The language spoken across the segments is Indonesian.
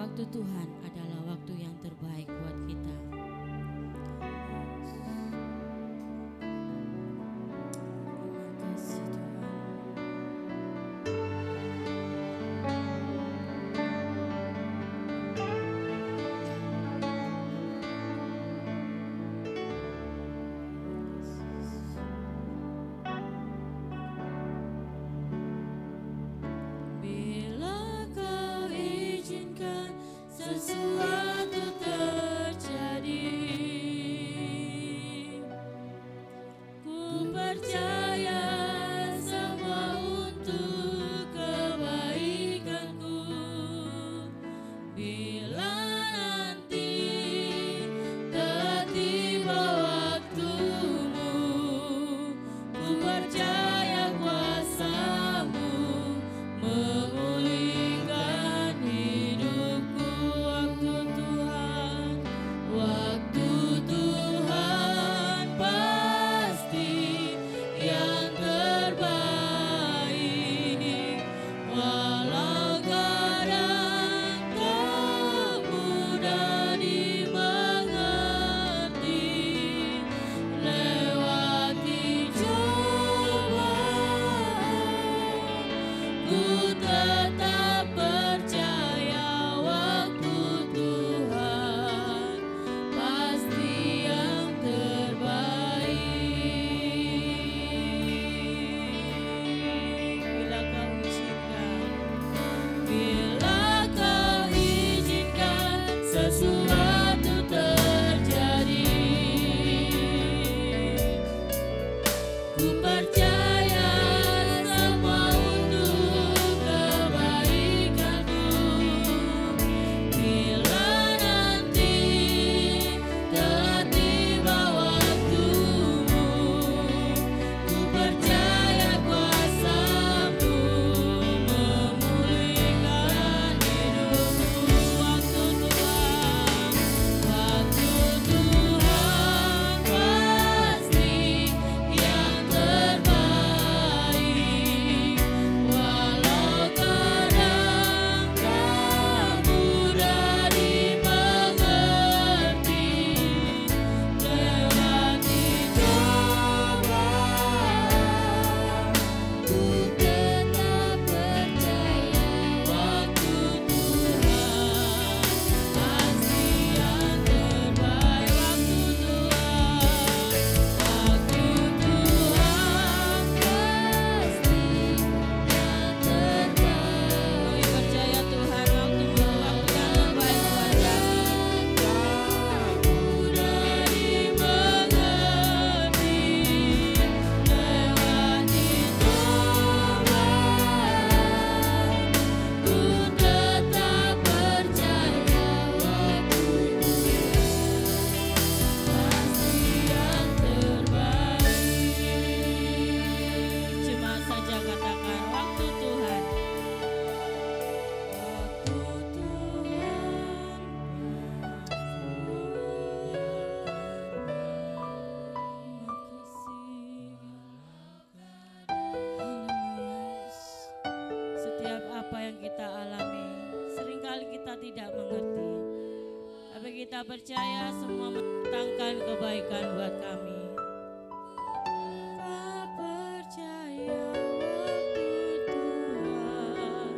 waktu Tuhan adalah waktu yang terbaik buat kita. Terima kasih Tuhan. Bila kau izinkan sesuatu terjadi, ku percaya semua untuk kebaikanku. Bila nanti telah tiba waktumu, ku percaya kuasa-Mu memulihkan hidupku. Waktu Tuhan pasti yang terbaik, walau kadang tak mudah dimengerti. Lewati cobaan, ku tetap percaya waktu Tuhan pasti yang terbaik. Bila kau izinkan sesuatu terjadi, ku percaya semua untuk kebaikanmu. Bila nanti telah tiba waktumu, ku percaya kuasa-Mu memulihkan hidupku. Waktu Tuhan pasti yang terbaik, walau kadang tak mudah dimengerti. Lewati cobaan, ku tetap percaya waktu Tuhan pasti yang terbaik. Waktu Tuhan pasti yang terbaik. Kami percaya Tuhan, waktu yang terbaik buat kami. Mudah dimengerti. Lewati cobaan, ku tetap percaya waktu pasti yang terbaik. Cuma saja katakan waktu Tuhan. Setiap apa yang kita alami, seringkali kita tidak mengerti, tapi kita percaya semua mendatangkan kebaikan buat kami. Tak percaya waktu Tuhan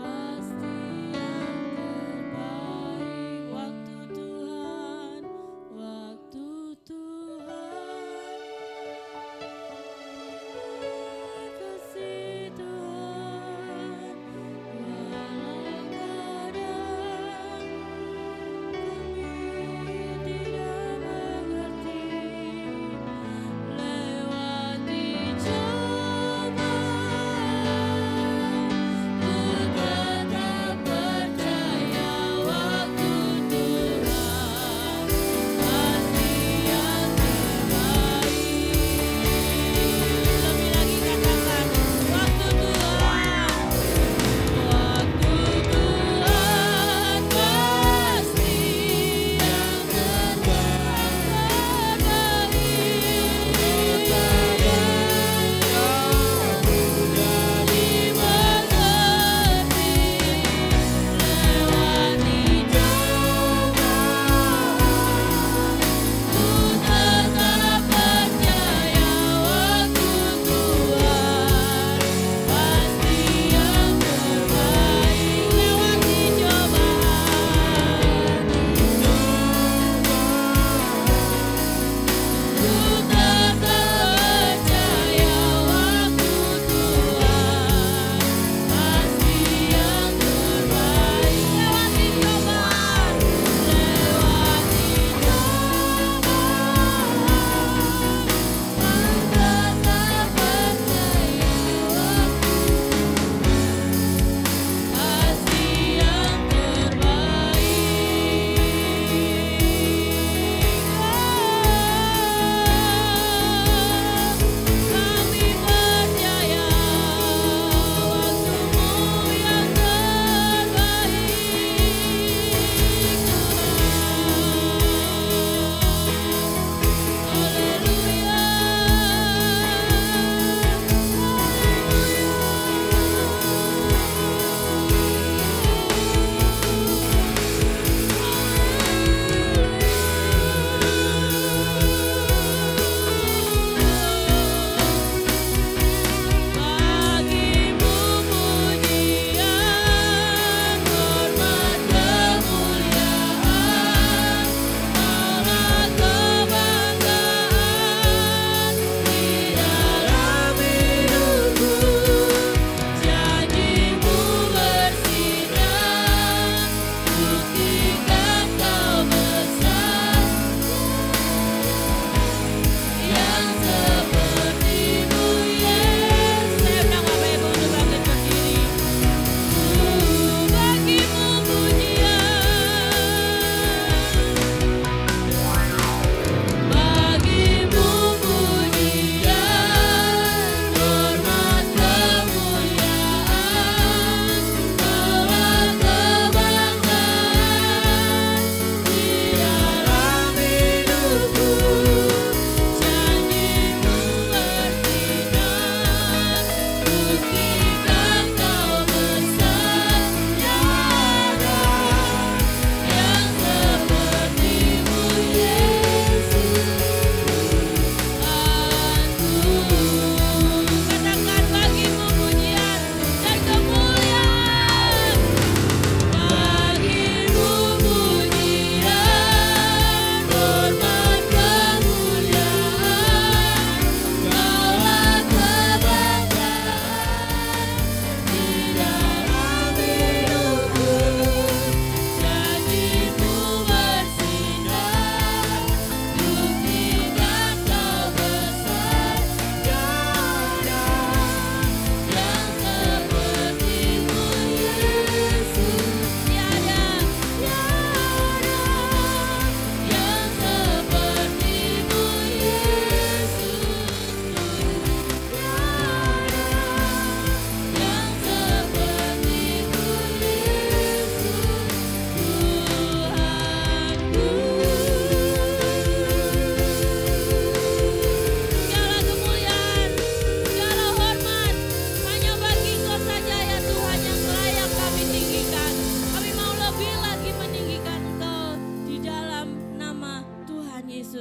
pasti yang terbaik. Waktu Tuhan kasih Tuhan, walau kadang kami tidak mengerti.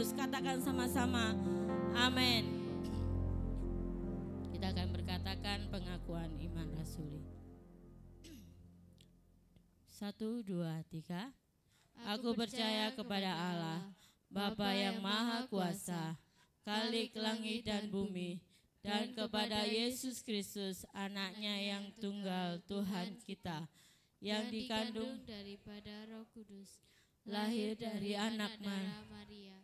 Kudus. Katakan sama-sama, amin. Kita akan berkatakan pengakuan iman rasuli. 1, 2, 3. Aku percaya kepada Allah, Bapa yang Maha Kuasa, Khalik langit dan bumi, dan kepada Yesus Kristus, anaknya yang tunggal Tuhan kita, yang dikandung daripada Roh Kudus, lahir dari anak Maria,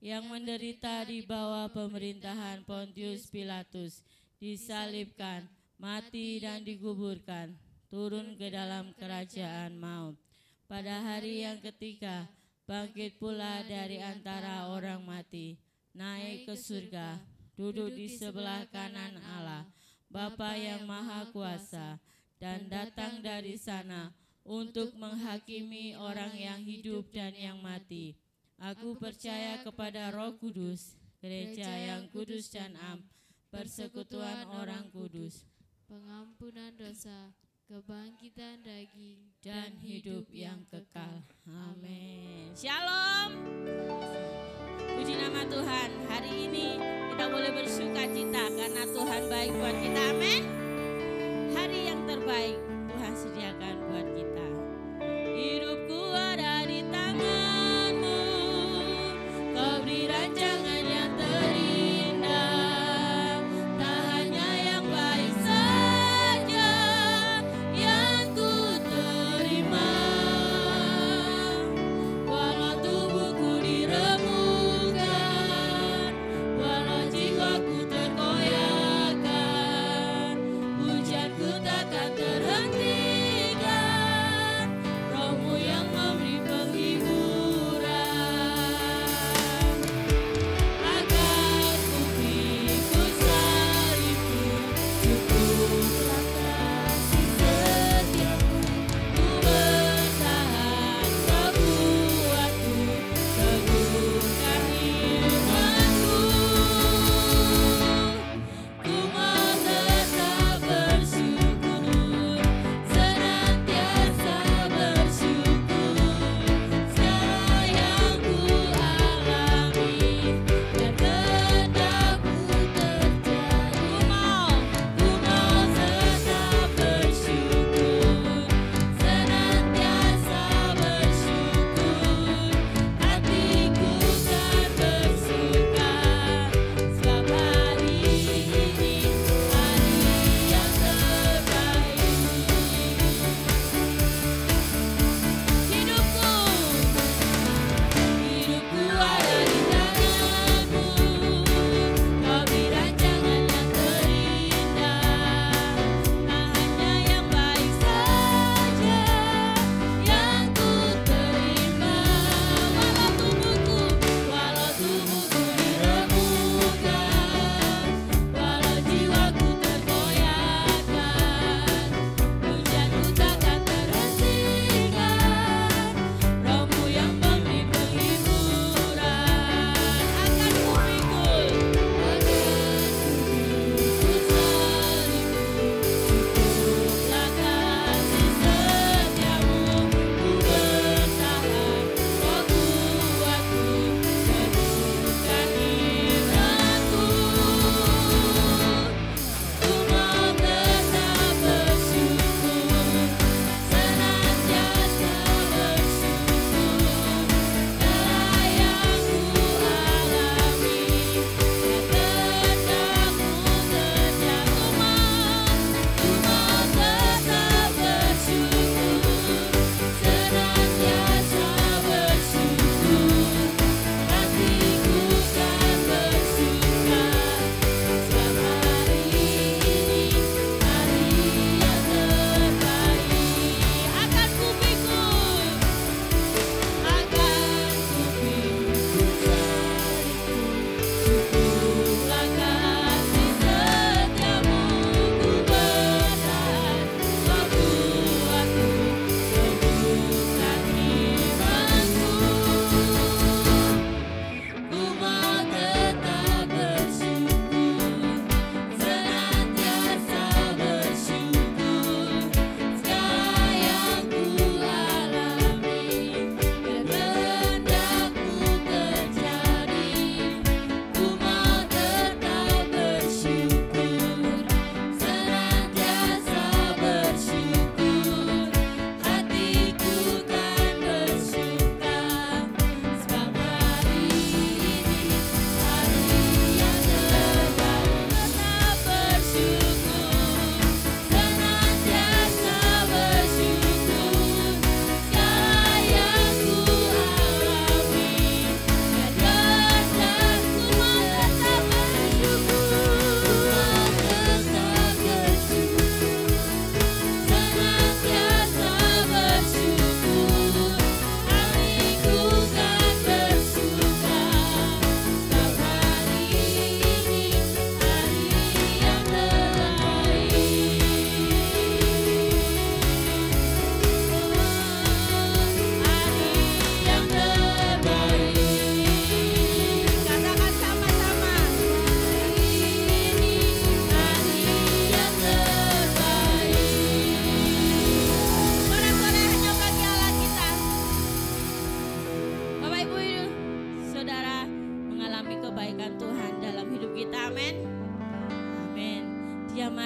yang menderita di bawah pemerintahan Pontius Pilatus, disalibkan, mati dan dikuburkan, turun ke dalam kerajaan maut. Pada hari yang ketiga, bangkit pula dari antara orang mati, naik ke surga, duduk di sebelah kanan Allah, Bapa yang Maha Kuasa, dan datang dari sana untuk menghakimi orang yang hidup dan yang mati. Aku percaya kepada Roh Kudus, gereja yang kudus dan am, persekutuan orang kudus, pengampunan dosa, kebangkitan daging, dan hidup yang kekal. Amin. Shalom. Puji nama Tuhan. Hari ini kita boleh bersuka cita karena Tuhan baik buat kita. Amin. Hari yang terbaik Tuhan sediakan buat kita. Hidupku ada di tangan-Mu, Kau beri rancangan yang terindah. Tak hanya yang baik saja yang ku terima, walau tubuhku diremukkan, walau jiwaku terkoyakkan, pujianku takkan terhenti.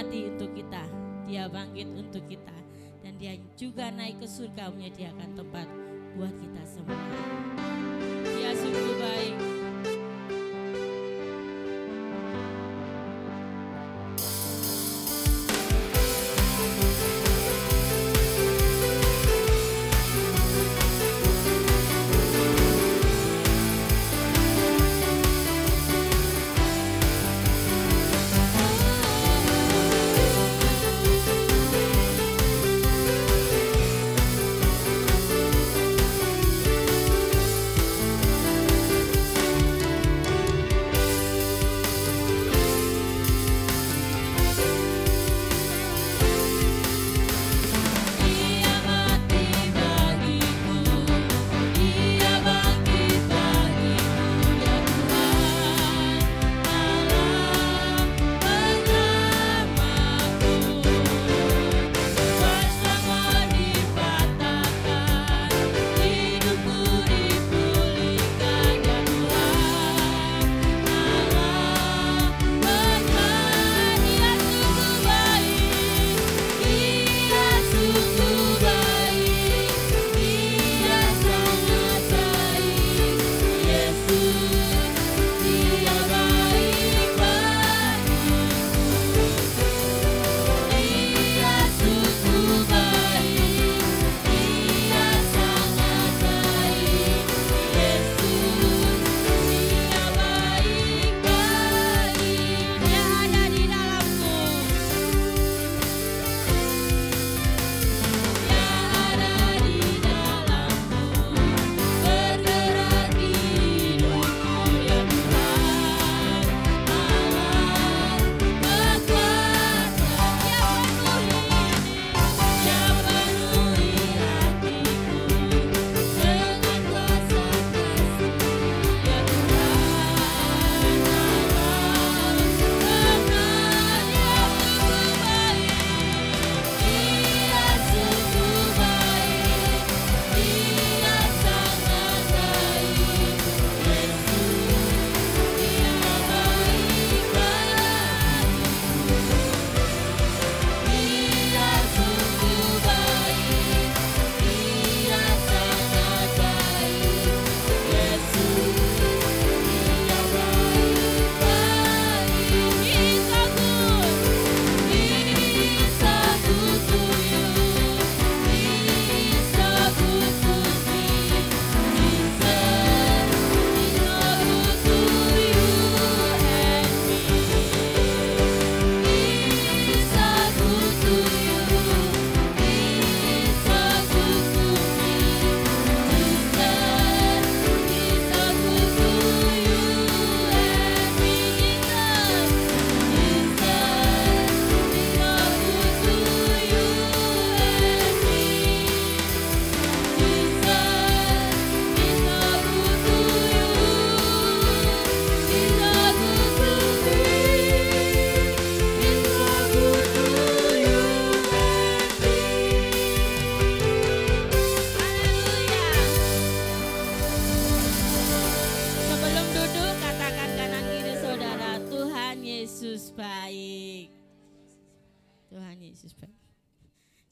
mati untuk kita, dia bangkit untuk kita, dan dia juga naik ke surga menyediakan tempat buat kita semua. Dia sungguh baik.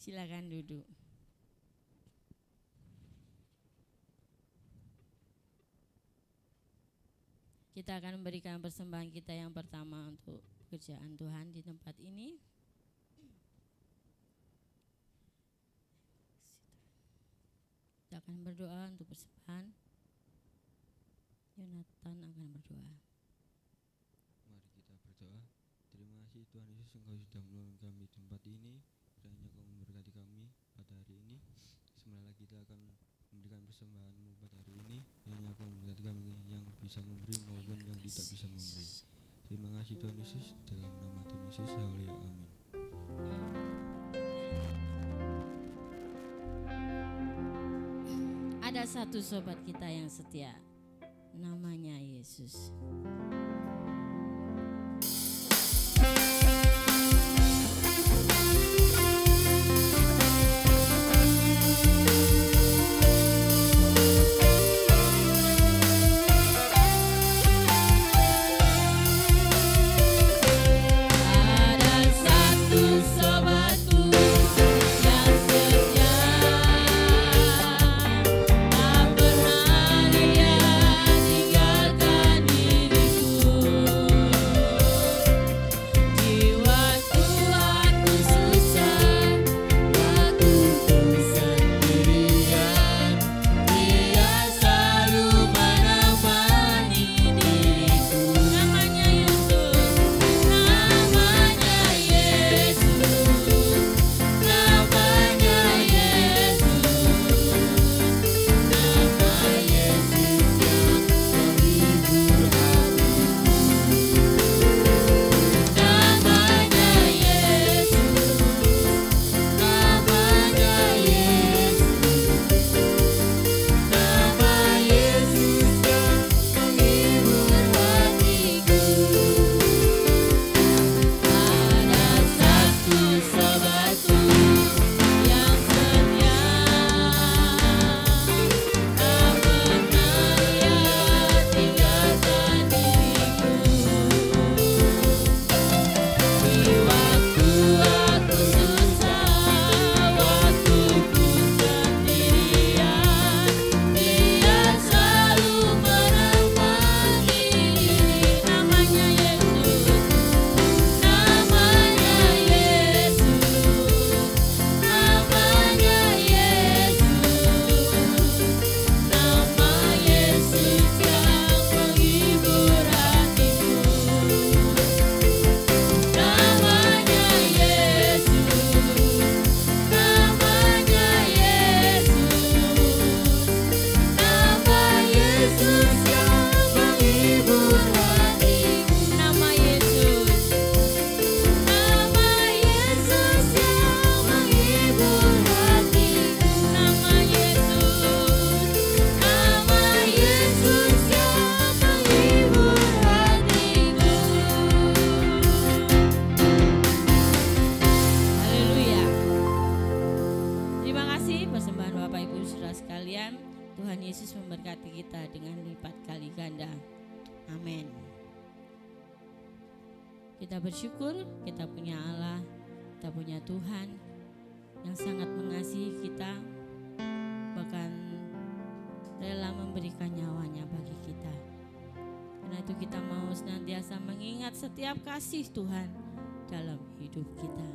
Silakan duduk. Kita akan memberikan persembahan kita yang pertama untuk pekerjaan Tuhan di tempat ini. Kita akan berdoa untuk persembahan. Yonatan akan berdoa. Mari kita berdoa. Terima kasih Tuhan Yesus, Engkau sudah menolong kami di tempat ini. Kiranya Kau memberkati kami pada hari ini. Sebenarnya kita akan memberikan persembahan-Mu pada hari ini. Kiranya Kau memberkati kami yang bisa memberi maupun yang tidak bisa memberi. Terima kasih Tuhan Yesus, dalam nama Tuhan Yesus, haleluya, amin. Ada satu sobat kita yang setia, namanya Yesus. Ada satu sekalian, Tuhan Yesus memberkati kita dengan lipat kali ganda. Amin. Kita bersyukur kita punya Allah, kita punya Tuhan yang sangat mengasihi kita, bahkan rela memberikan nyawanya bagi kita. Karena itu kita mau senantiasa mengingat setiap kasih Tuhan dalam hidup kita.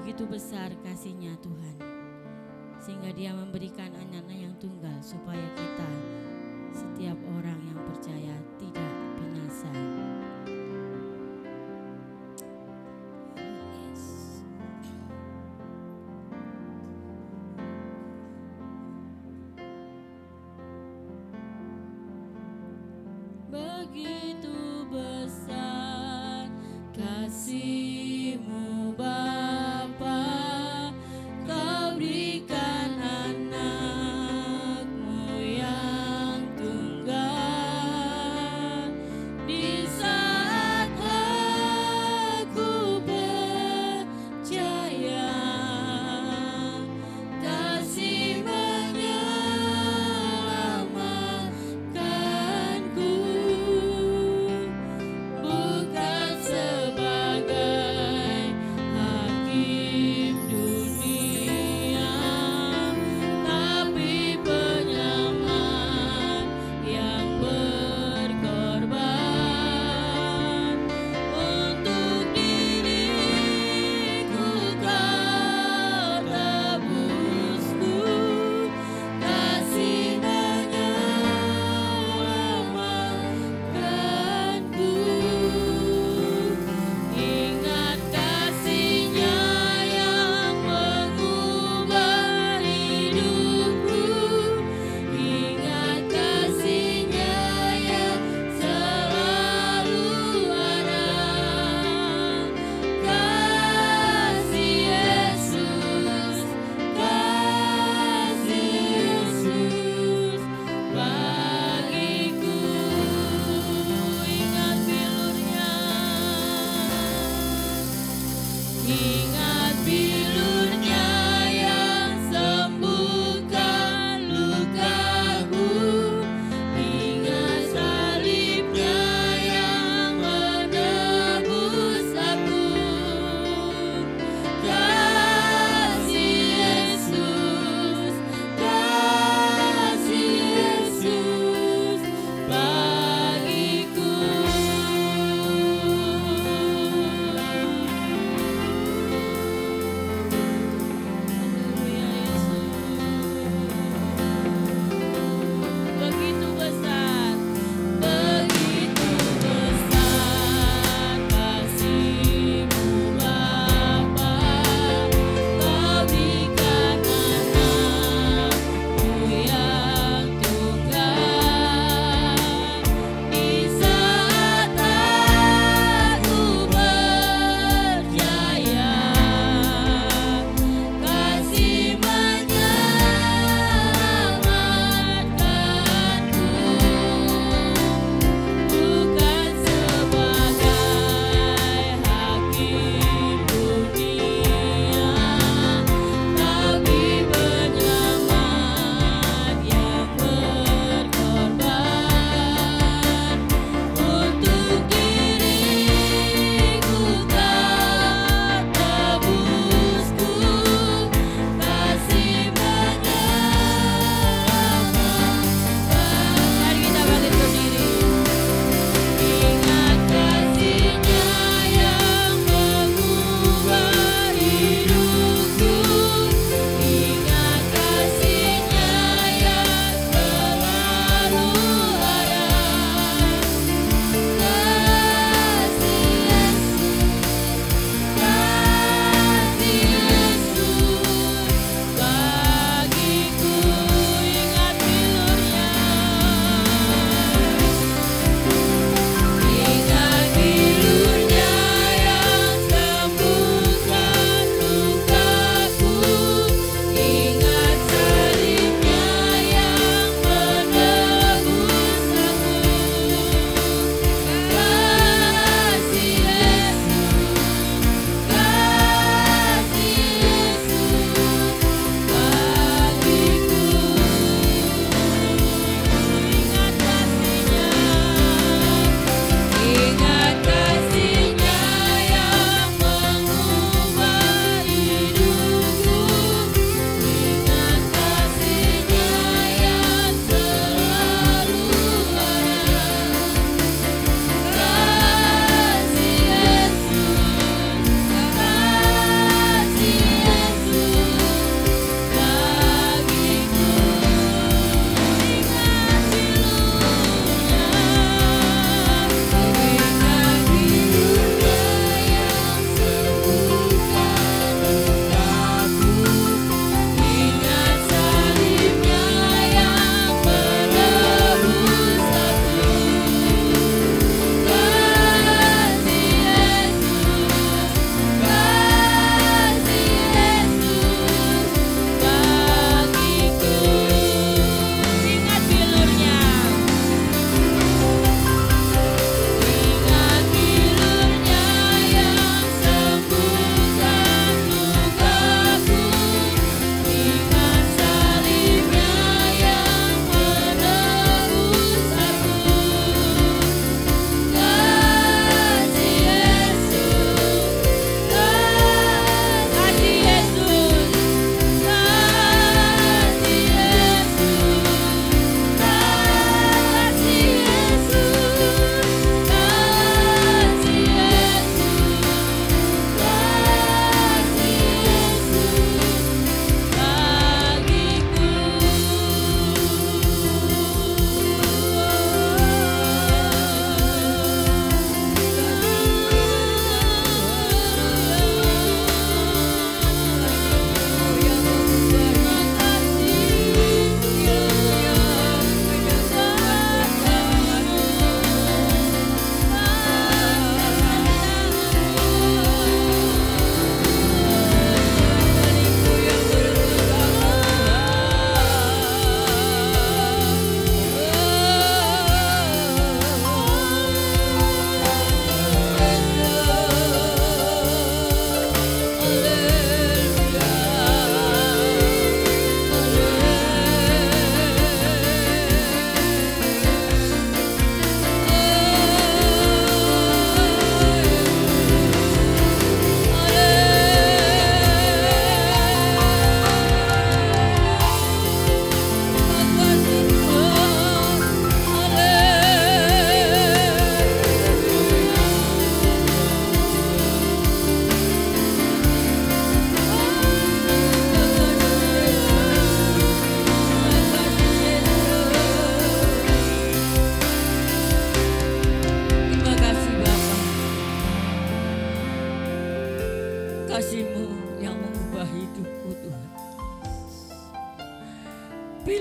Begitu besar kasih-Nya Tuhan, sehingga Dia memberikan anaknya yang tunggal supaya kita, setiap orang yang percaya, tidak binasa. Begitu besar kasih-Mu Bapa, Kau berikan anak-Mu yang tunggal. Di saat aku percaya, kasih menyelamatkanku.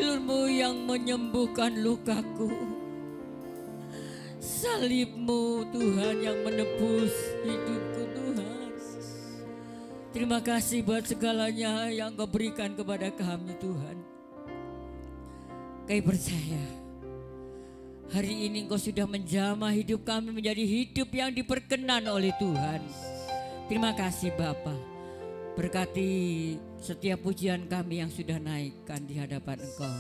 jalurmu yang menyembuhkan lukaku. Salibmu Tuhan yang menebus hidupku Tuhan. Terima kasih buat segalanya yang Kau berikan kepada kami Tuhan. Kami percaya hari ini Engkau sudah menjamah hidup kami menjadi hidup yang diperkenan oleh Tuhan. Terima kasih Bapa. Berkati setiap pujian kami yang sudah naikkan di hadapan Engkau.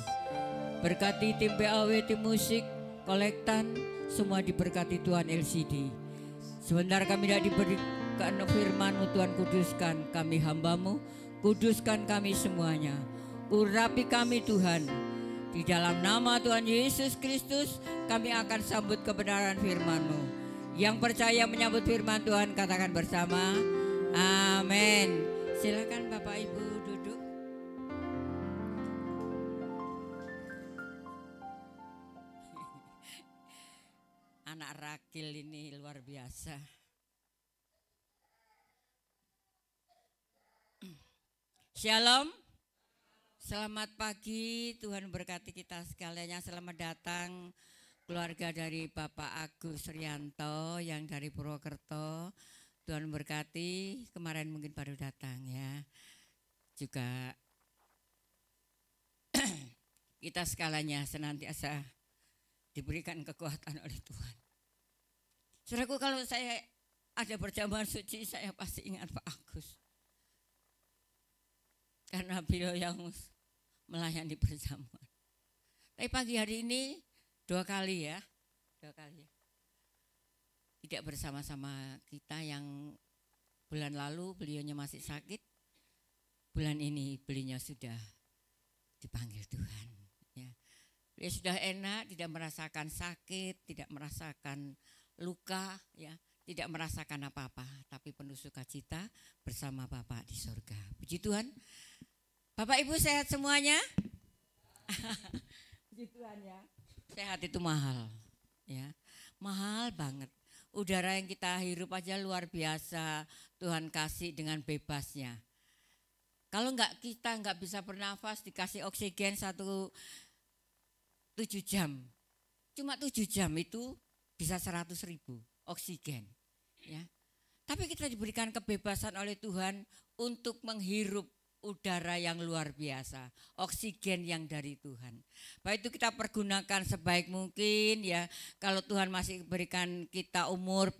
Berkati tim PAW, tim musik, kolektan, semua diberkati Tuhan LCD. Sebentar kami tidak diberikan firman-Mu Tuhan, kuduskan kami hamba-Mu, kuduskan kami semuanya. Urapi kami Tuhan. Di dalam nama Tuhan Yesus Kristus kami akan sambut kebenaran firman-Mu. Yang percaya menyambut firman Tuhan katakan bersama, amin. Silakan Bapak Ibu duduk. Anak Rakil ini luar biasa. Shalom. Selamat pagi, Tuhan berkati kita sekalian. Selamat datang keluarga dari Bapak Agus Rianto yang dari Purwokerto. Tuhan berkati, kemarin mungkin baru datang ya. Juga kita sekaliannya senantiasa diberikan kekuatan oleh Tuhan. Saudaraku, kalau saya ada perjamuan suci, saya pasti ingat Pak Agus. Karena beliau yang melayani perjamuan. Tapi pagi hari ini 2 kali ya. Tidak bersama-sama kita, yang bulan lalu beliaunya masih sakit. Bulan ini beliaunya sudah dipanggil Tuhan. Ya. Beliau sudah enak, tidak merasakan sakit, tidak merasakan luka, ya, tidak merasakan apa-apa, tapi penuh sukacita bersama Bapak di surga. Puji Tuhan. Bapak Ibu sehat semuanya? Puji Tuhan ya. Sehat itu mahal, ya, mahal banget. Udara yang kita hirup aja luar biasa, Tuhan kasih dengan bebasnya. Kalau kita nggak bisa bernafas, dikasih oksigen 7 jam, cuma 7 jam itu bisa 100.000 oksigen, ya. Tapi kita diberikan kebebasan oleh Tuhan untuk menghirup udara yang luar biasa, oksigen yang dari Tuhan. Baik itu kita pergunakan sebaik mungkin ya. Kalau Tuhan masih berikan kita umur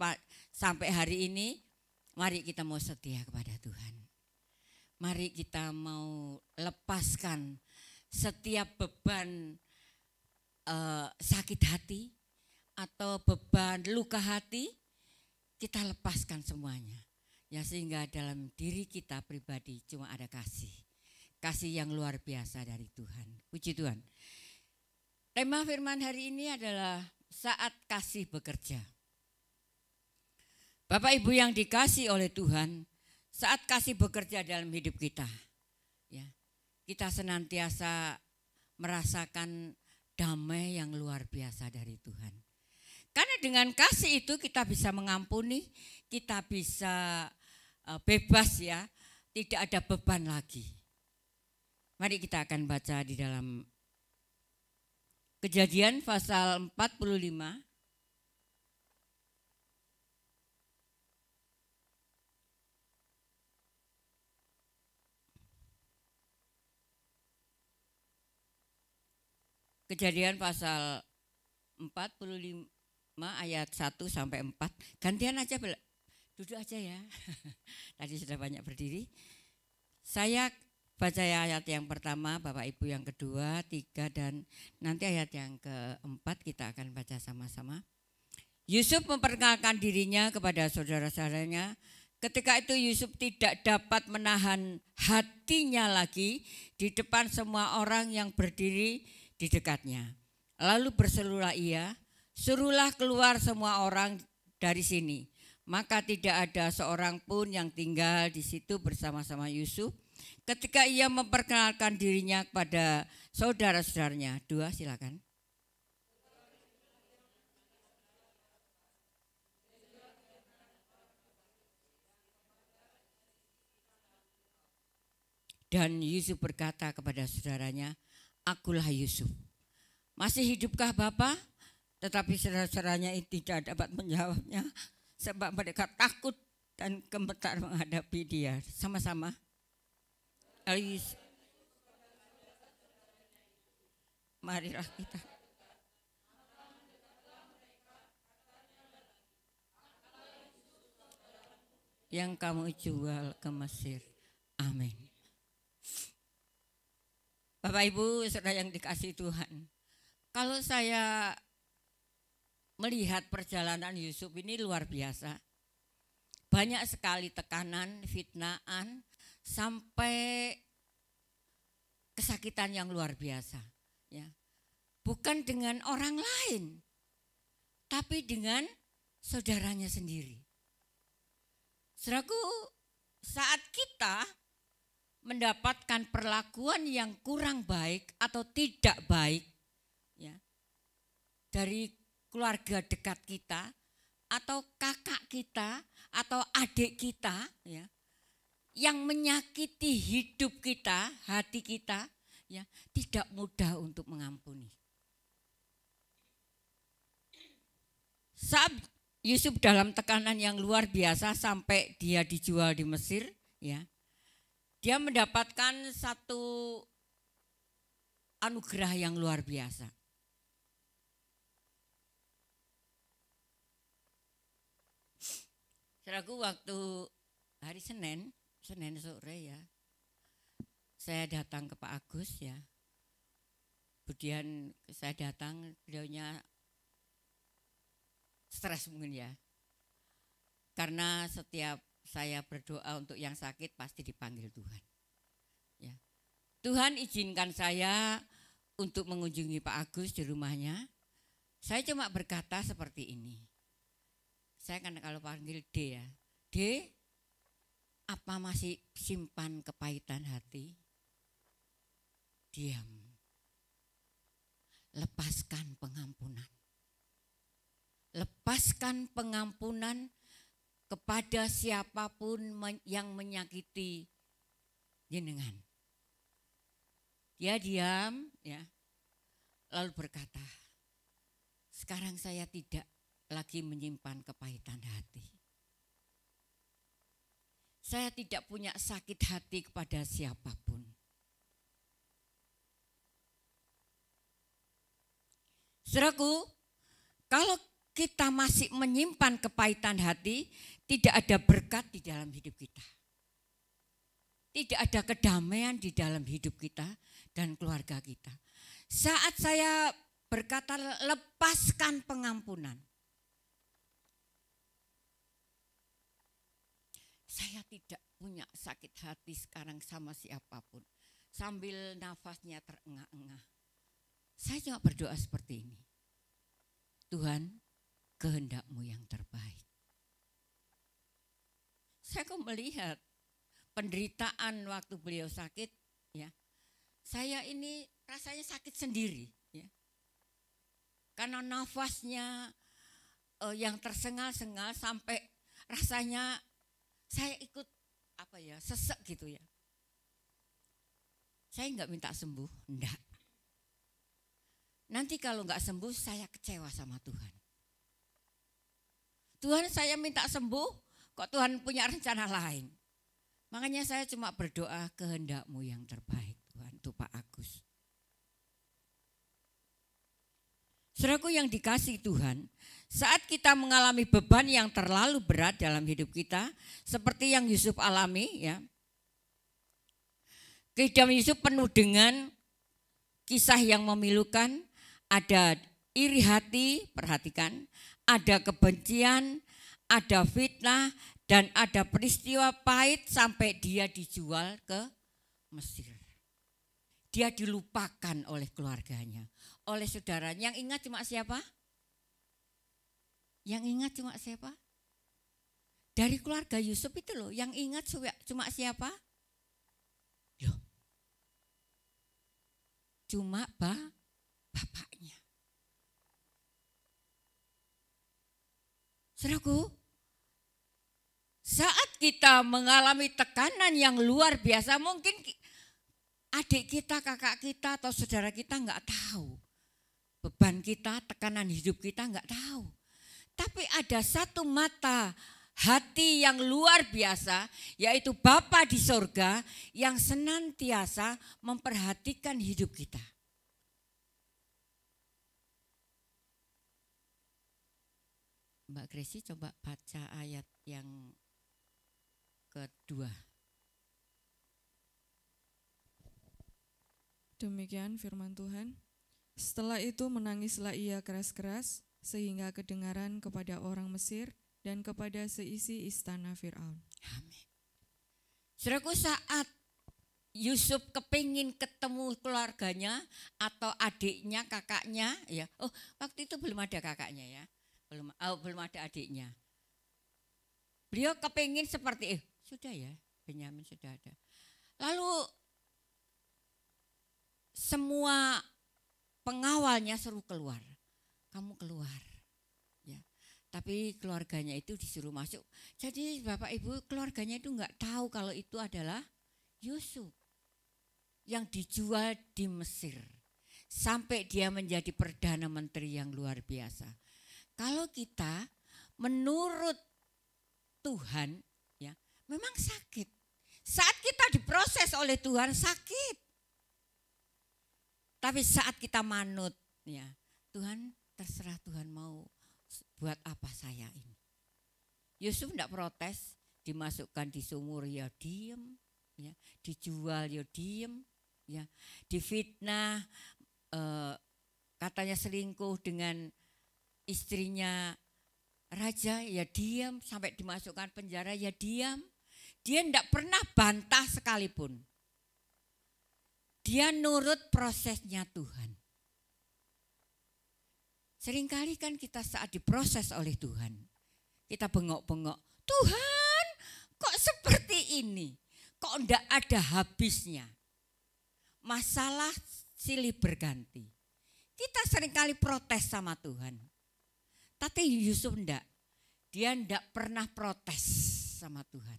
sampai hari ini, mari kita mau setia kepada Tuhan. Mari kita mau lepaskan setiap beban sakit hati atau beban luka hati, kita lepaskan semuanya. Ya, sehingga dalam diri kita pribadi cuma ada kasih. Kasih yang luar biasa dari Tuhan. Puji Tuhan. Tema firman hari ini adalah saat kasih bekerja. Bapak Ibu yang dikasih oleh Tuhan, saat kasih bekerja dalam hidup kita, ya, kita senantiasa merasakan damai yang luar biasa dari Tuhan. Karena dengan kasih itu kita bisa mengampuni, kita bisa bebas ya, tidak ada beban lagi. Mari kita akan baca di dalam Kejadian pasal 45. Kejadian pasal 45 ayat 1 sampai 4. Gantian aja, duduk aja ya. Tadi sudah banyak berdiri. Saya baca ayat yang pertama, Bapak Ibu yang kedua, 3, dan nanti ayat yang keempat kita akan baca sama-sama. Yusuf memperkenalkan dirinya kepada saudara-saudaranya. Ketika itu Yusuf tidak dapat menahan hatinya lagi di depan semua orang yang berdiri di dekatnya. Lalu berserulah ia, suruhlah keluar semua orang dari sini. Maka tidak ada seorang pun yang tinggal di situ bersama-sama Yusuf. Ketika ia memperkenalkan dirinya kepada saudara-saudaranya. 2, silakan. Dan Yusuf berkata kepada saudaranya, akulah Yusuf. Masih hidupkah Bapak? Tetapi saudara-saudaranya itu tidak dapat menjawabnya sebab mereka takut dan gemetar menghadapi dia. Sama-sama. Marilah kita. Yang kamu jual ke Mesir. Amin. Bapak Ibu, saudara yang dikasihi Tuhan. Kalau saya melihat perjalanan Yusuf ini luar biasa. Banyak sekali tekanan, fitnaan, sampai kesakitan yang luar biasa. Ya. Bukan dengan orang lain, tapi dengan saudaranya sendiri. Saudaraku, saat kita mendapatkan perlakuan yang kurang baik atau tidak baik ya, dari keluarga dekat kita atau kakak kita atau adik kita ya, yang menyakiti hidup kita, hati kita ya, tidak mudah untuk mengampuni. Saat Yusuf dalam tekanan yang luar biasa sampai dia dijual di Mesir ya, dia mendapatkan satu anugerah yang luar biasa. Saudaraku, waktu hari Senin sore ya, saya datang ke Pak Agus ya. Kemudian saya datang, beliaunya stres mungkin ya. Karena setiap saya berdoa untuk yang sakit pasti dipanggil Tuhan. Ya. Tuhan izinkan saya untuk mengunjungi Pak Agus di rumahnya. Saya cuma berkata seperti ini. Saya kan kalau panggil D ya. D, apa masih simpan kepahitan hati? Diam. Lepaskan pengampunan. Lepaskan pengampunan kepada siapapun yang menyakiti jenengan. Dia diam ya, lalu berkata, sekarang saya tidak lagi menyimpan kepahitan hati. Saya tidak punya sakit hati kepada siapapun. Saudaraku, kalau kita masih menyimpan kepahitan hati, tidak ada berkat di dalam hidup kita. Tidak ada kedamaian di dalam hidup kita dan keluarga kita. Saat saya berkata lepaskan pengampunan, saya tidak punya sakit hati sekarang sama siapapun. Sambil nafasnya terengah-engah, saya cuma berdoa seperti ini. Tuhan, kehendak-Mu yang terbaik. Saya kok melihat penderitaan waktu beliau sakit, ya. Saya ini rasanya sakit sendiri, ya. Karena nafasnya yang tersengal-sengal sampai rasanya saya ikut sesek gitu ya. Saya enggak minta sembuh, enggak. Nanti kalau enggak sembuh saya kecewa sama Tuhan. Tuhan, saya minta sembuh, kok Tuhan punya rencana lain. Makanya saya cuma berdoa kehendak-Mu yang terbaik Tuhan untuk Pak Agus. Saudaraku yang dikasihi Tuhan, saat kita mengalami beban yang terlalu berat dalam hidup kita, seperti yang Yusuf alami ya. Kehidupan Yusuf penuh dengan kisah yang memilukan, ada iri hati, perhatikan, ada kebencian, ada fitnah, dan ada peristiwa pahit sampai dia dijual ke Mesir. Dia dilupakan oleh keluarganya, oleh saudaranya. Yang ingat cuma siapa? Yang ingat cuma siapa? Dari keluarga Yusuf itu loh, yang ingat cuma siapa? Loh. Cuma bapaknya. Saudaraku, saat kita mengalami tekanan yang luar biasa, mungkin adik kita, kakak kita, atau saudara kita nggak tahu. Beban kita, tekanan hidup kita nggak tahu. Tapi ada satu mata hati yang luar biasa, yaitu Bapa di sorga yang senantiasa memperhatikan hidup kita. Mbak Gresi coba baca ayat yang kedua. Demikian firman Tuhan. Setelah itu menangislah ia keras-keras sehingga kedengaran kepada orang Mesir dan kepada seisi istana Fir'aun. Amin. Saudaraku, saat Yusuf kepingin ketemu keluarganya atau adiknya, kakaknya, ya. Oh, waktu itu belum ada kakaknya ya. Belum ada adiknya. Beliau kepingin seperti sudah ya, Benyamin sudah ada. Lalu semua pengawalnya suruh keluar. Kamu keluar. Ya. Tapi keluarganya itu disuruh masuk. Jadi Bapak Ibu, keluarganya itu enggak tahu kalau itu adalah Yusuf yang dijual di Mesir. Sampai dia menjadi Perdana Menteri yang luar biasa. Kalau kita menurut Tuhan, ya, memang sakit. Saat kita diproses oleh Tuhan sakit. Tapi saat kita manut, ya, Tuhan terserah Tuhan mau buat apa saya ini. Yusuf tidak protes, dimasukkan di sumur ya diem, ya, dijual ya diem, ya, difitnah, katanya selingkuh dengan istrinya raja ya diam, sampai dimasukkan penjara ya diam. Dia tidak pernah bantah sekalipun. Dia nurut prosesnya Tuhan. Seringkali kan kita saat diproses oleh Tuhan, kita bengok-bengok, Tuhan kok seperti ini, kok tidak ada habisnya. Masalah silih berganti. Kita seringkali protes sama Tuhan. Tapi Yusuf enggak. Dia enggak pernah protes sama Tuhan.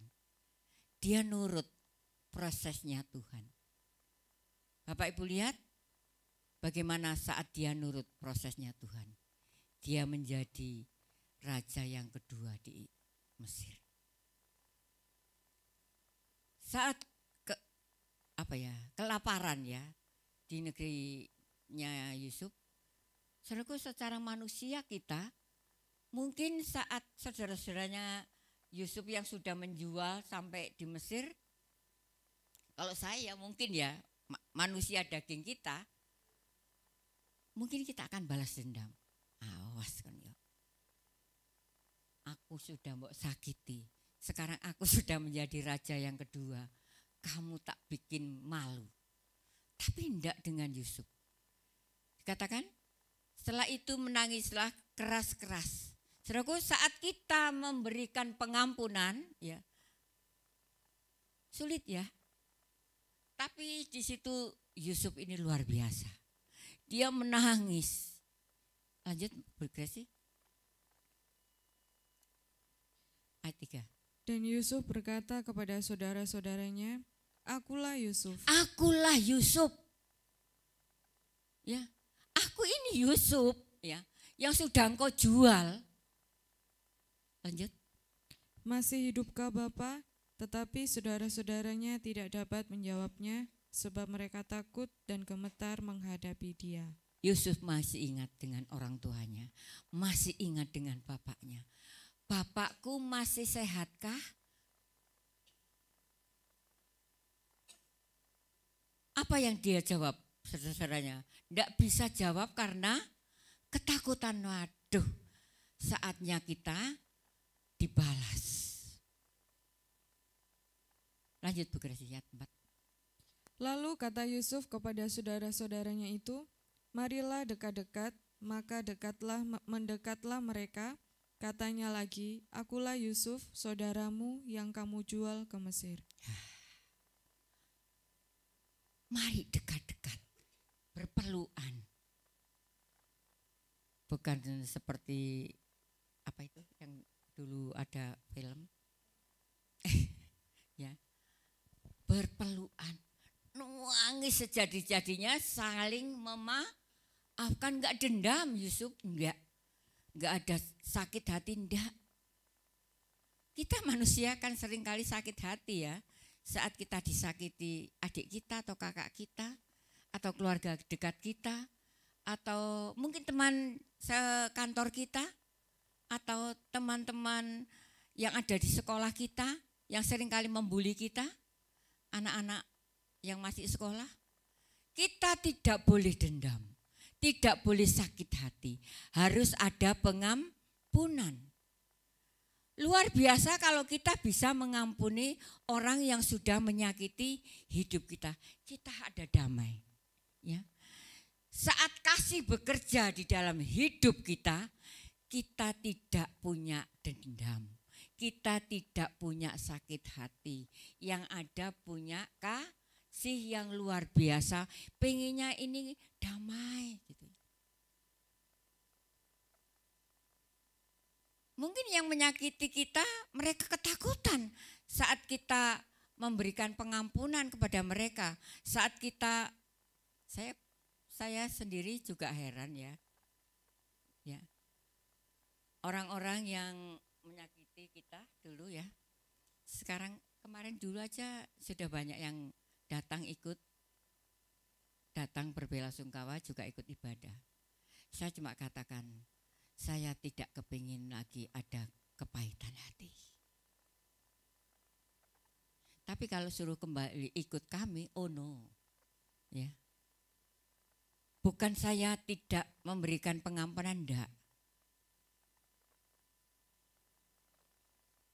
Dia nurut prosesnya Tuhan. Bapak Ibu lihat bagaimana saat dia nurut prosesnya Tuhan. Dia menjadi raja yang kedua di Mesir. Saat kelaparan ya di negerinya Yusuf. Saudaraku, secara manusia kita mungkin saat saudara-saudaranya Yusuf yang sudah menjual sampai di Mesir, kalau saya mungkin ya manusia daging kita, mungkin kita akan balas dendam. Awas kan ya, aku sudah mbok sakiti, sekarang aku sudah menjadi raja yang kedua, kamu tak bikin malu. Tapi tidak dengan Yusuf. Dikatakan setelah itu menangislah keras-keras. Saudaraku, saat kita memberikan pengampunan, ya sulit ya. Tapi di situ Yusuf ini luar biasa. Dia menangis. Lanjut, bergresi. Ayat 3. Dan Yusuf berkata kepada saudara-saudaranya, akulah Yusuf. Akulah Yusuf. Ya, aku ini Yusuf, ya, yang sudah engkau jual. Lanjut. Masih hidupkah Bapa? Tetapi saudara-saudaranya tidak dapat menjawabnya, sebab mereka takut dan gemetar menghadapi dia. Yusuf masih ingat dengan orang tuanya, masih ingat dengan bapaknya. Bapakku masih sehatkah? Apa yang dia jawab, saudara-saudaranya? Tidak bisa jawab karena ketakutan. Waduh, saatnya kita dibalas. Lanjut Bu Gresi, ayat 4. Lalu kata Yusuf kepada saudara-saudaranya itu, marilah dekat-dekat, maka mendekatlah mereka. Katanya lagi, akulah Yusuf, saudaramu yang kamu jual ke Mesir. Mari dekat-dekat, berpelukan. Bukan seperti apa itu yang dulu ada film. Ya. Berpelukan, nuangis sejadi-jadinya, saling memaafkan, enggak dendam Yusuf, enggak ada sakit hati, enggak. Kita manusia kan seringkali sakit hati ya, saat kita disakiti adik kita atau kakak kita, atau keluarga dekat kita, atau mungkin teman sekantor kita, atau teman-teman yang ada di sekolah kita, yang seringkali membuli kita, anak-anak yang masih sekolah. Kita tidak boleh dendam, tidak boleh sakit hati, harus ada pengampunan. Luar biasa kalau kita bisa mengampuni orang yang sudah menyakiti hidup kita. Kita ada damai. Ya. Saat kasih bekerja di dalam hidup kita, kita tidak punya dendam. Kita tidak punya sakit hati. Yang ada punya kasih yang luar biasa. Pengennya ini damai gitu. Mungkin yang menyakiti kita, mereka ketakutan saat kita memberikan pengampunan kepada mereka. Saat kita, saya sendiri juga heran ya. Orang-orang yang menyakiti kita dulu ya. Sekarang kemarin dulu aja sudah banyak yang datang berbelasungkawa, juga ikut ibadah. Saya cuma katakan, saya tidak kepingin lagi ada kepahitan hati. Tapi kalau suruh kembali ikut kami, oh no. Ya. Bukan saya tidak memberikan pengampunan, enggak.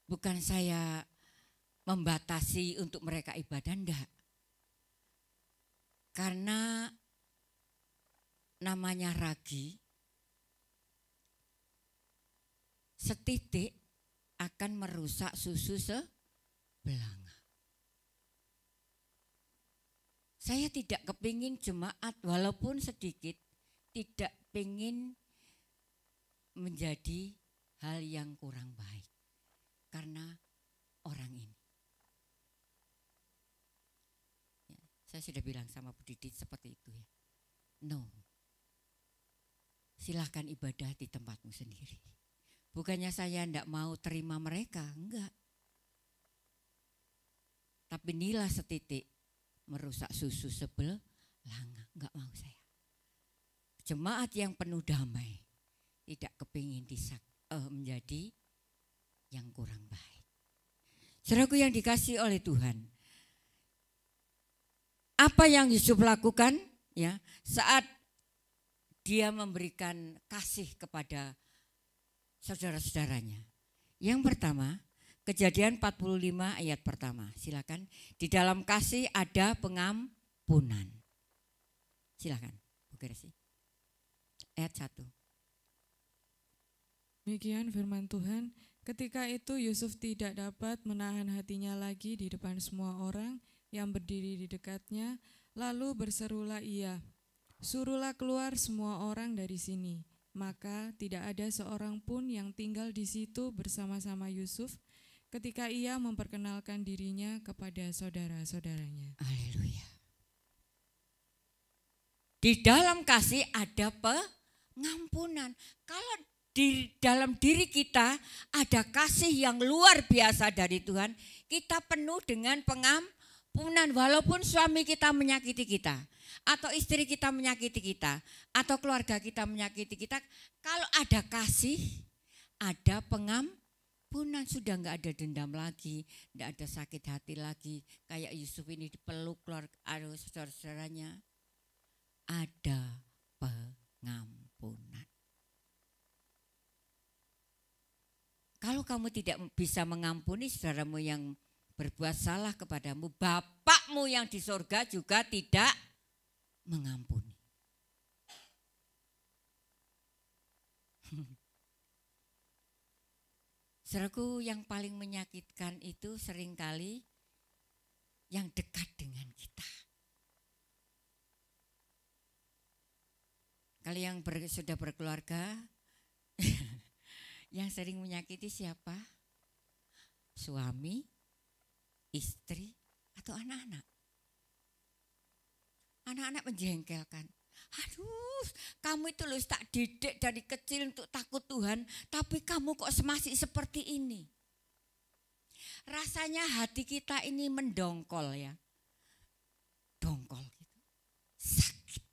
Bukan saya membatasi untuk mereka ibadah, enggak. Karena namanya ragi, setitik akan merusak susu sebelanga. Saya tidak kepingin jemaat walaupun sedikit, tidak ingin menjadi hal yang kurang baik karena orang ini. Ya, saya sudah bilang sama Bu Didi seperti itu ya. No, silahkan ibadah di tempatmu sendiri. Bukannya saya tidak mau terima mereka, enggak. Tapi inilah setitik merusak susu sebelanga, enggak mau saya. Jemaat yang penuh damai, tidak kepingin menjadi yang kurang baik. Saudaraku yang dikasihi oleh Tuhan, apa yang Yusuf lakukan ya saat dia memberikan kasih kepada saudara-saudaranya. Yang pertama, Kejadian 45 ayat pertama. Silakan. Di dalam kasih ada pengampunan. Silakan, Bu Gresi. Ayat 1. Demikian firman Tuhan, ketika itu Yusuf tidak dapat menahan hatinya lagi di depan semua orang yang berdiri di dekatnya, lalu berserulah ia, "Suruhlah keluar semua orang dari sini." Maka tidak ada seorang pun yang tinggal di situ bersama-sama Yusuf ketika ia memperkenalkan dirinya kepada saudara-saudaranya. Haleluya. Di dalam kasih ada pengampunan. Kalau di dalam diri kita ada kasih yang luar biasa dari Tuhan, kita penuh dengan pengampunan walaupun suami kita menyakiti kita, atau istri kita menyakiti kita, atau keluarga kita menyakiti kita. Kalau ada kasih, ada pengampunan, sudah enggak ada dendam lagi, enggak ada sakit hati lagi. Kayak Yusuf ini dipeluk keluarga saudara-saudaranya, ada pengampunan. Kalau kamu tidak bisa mengampuni saudaramu yang berbuat salah kepadamu, Bapakmu yang di sorga juga tidak mengampuni. Saudaraku, yang paling menyakitkan itu seringkali yang dekat dengan kita. Kalau yang sudah berkeluarga, yang sering menyakiti siapa? Suami, istri, atau anak-anak. Anak-anak menjengkelkan. Aduh, kamu itu loh tak didik dari kecil untuk takut Tuhan, tapi kamu kok masih seperti ini. Rasanya hati kita ini mendongkol ya. Dongkol gitu. Sakit.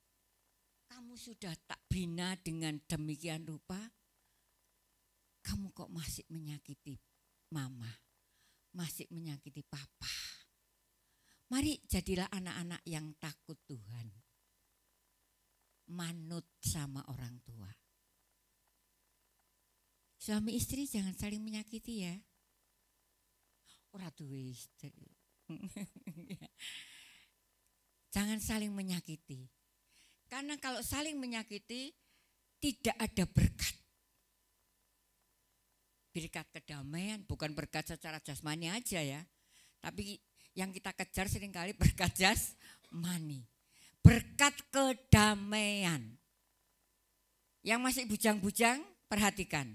Kamu sudah tak bina dengan demikian rupa, kamu kok masih menyakiti mama, masih menyakiti papa. Mari jadilah anak-anak yang takut Tuhan. Manut sama orang tua. Suami istri jangan saling menyakiti ya. Ora duwe istri. Jangan saling menyakiti. Karena kalau saling menyakiti tidak ada berkat. Berkat kedamaian, bukan berkat secara jasmani aja ya. Tapi yang kita kejar seringkali berkat jasmani. Berkat kedamaian. Yang masih bujang-bujang, perhatikan.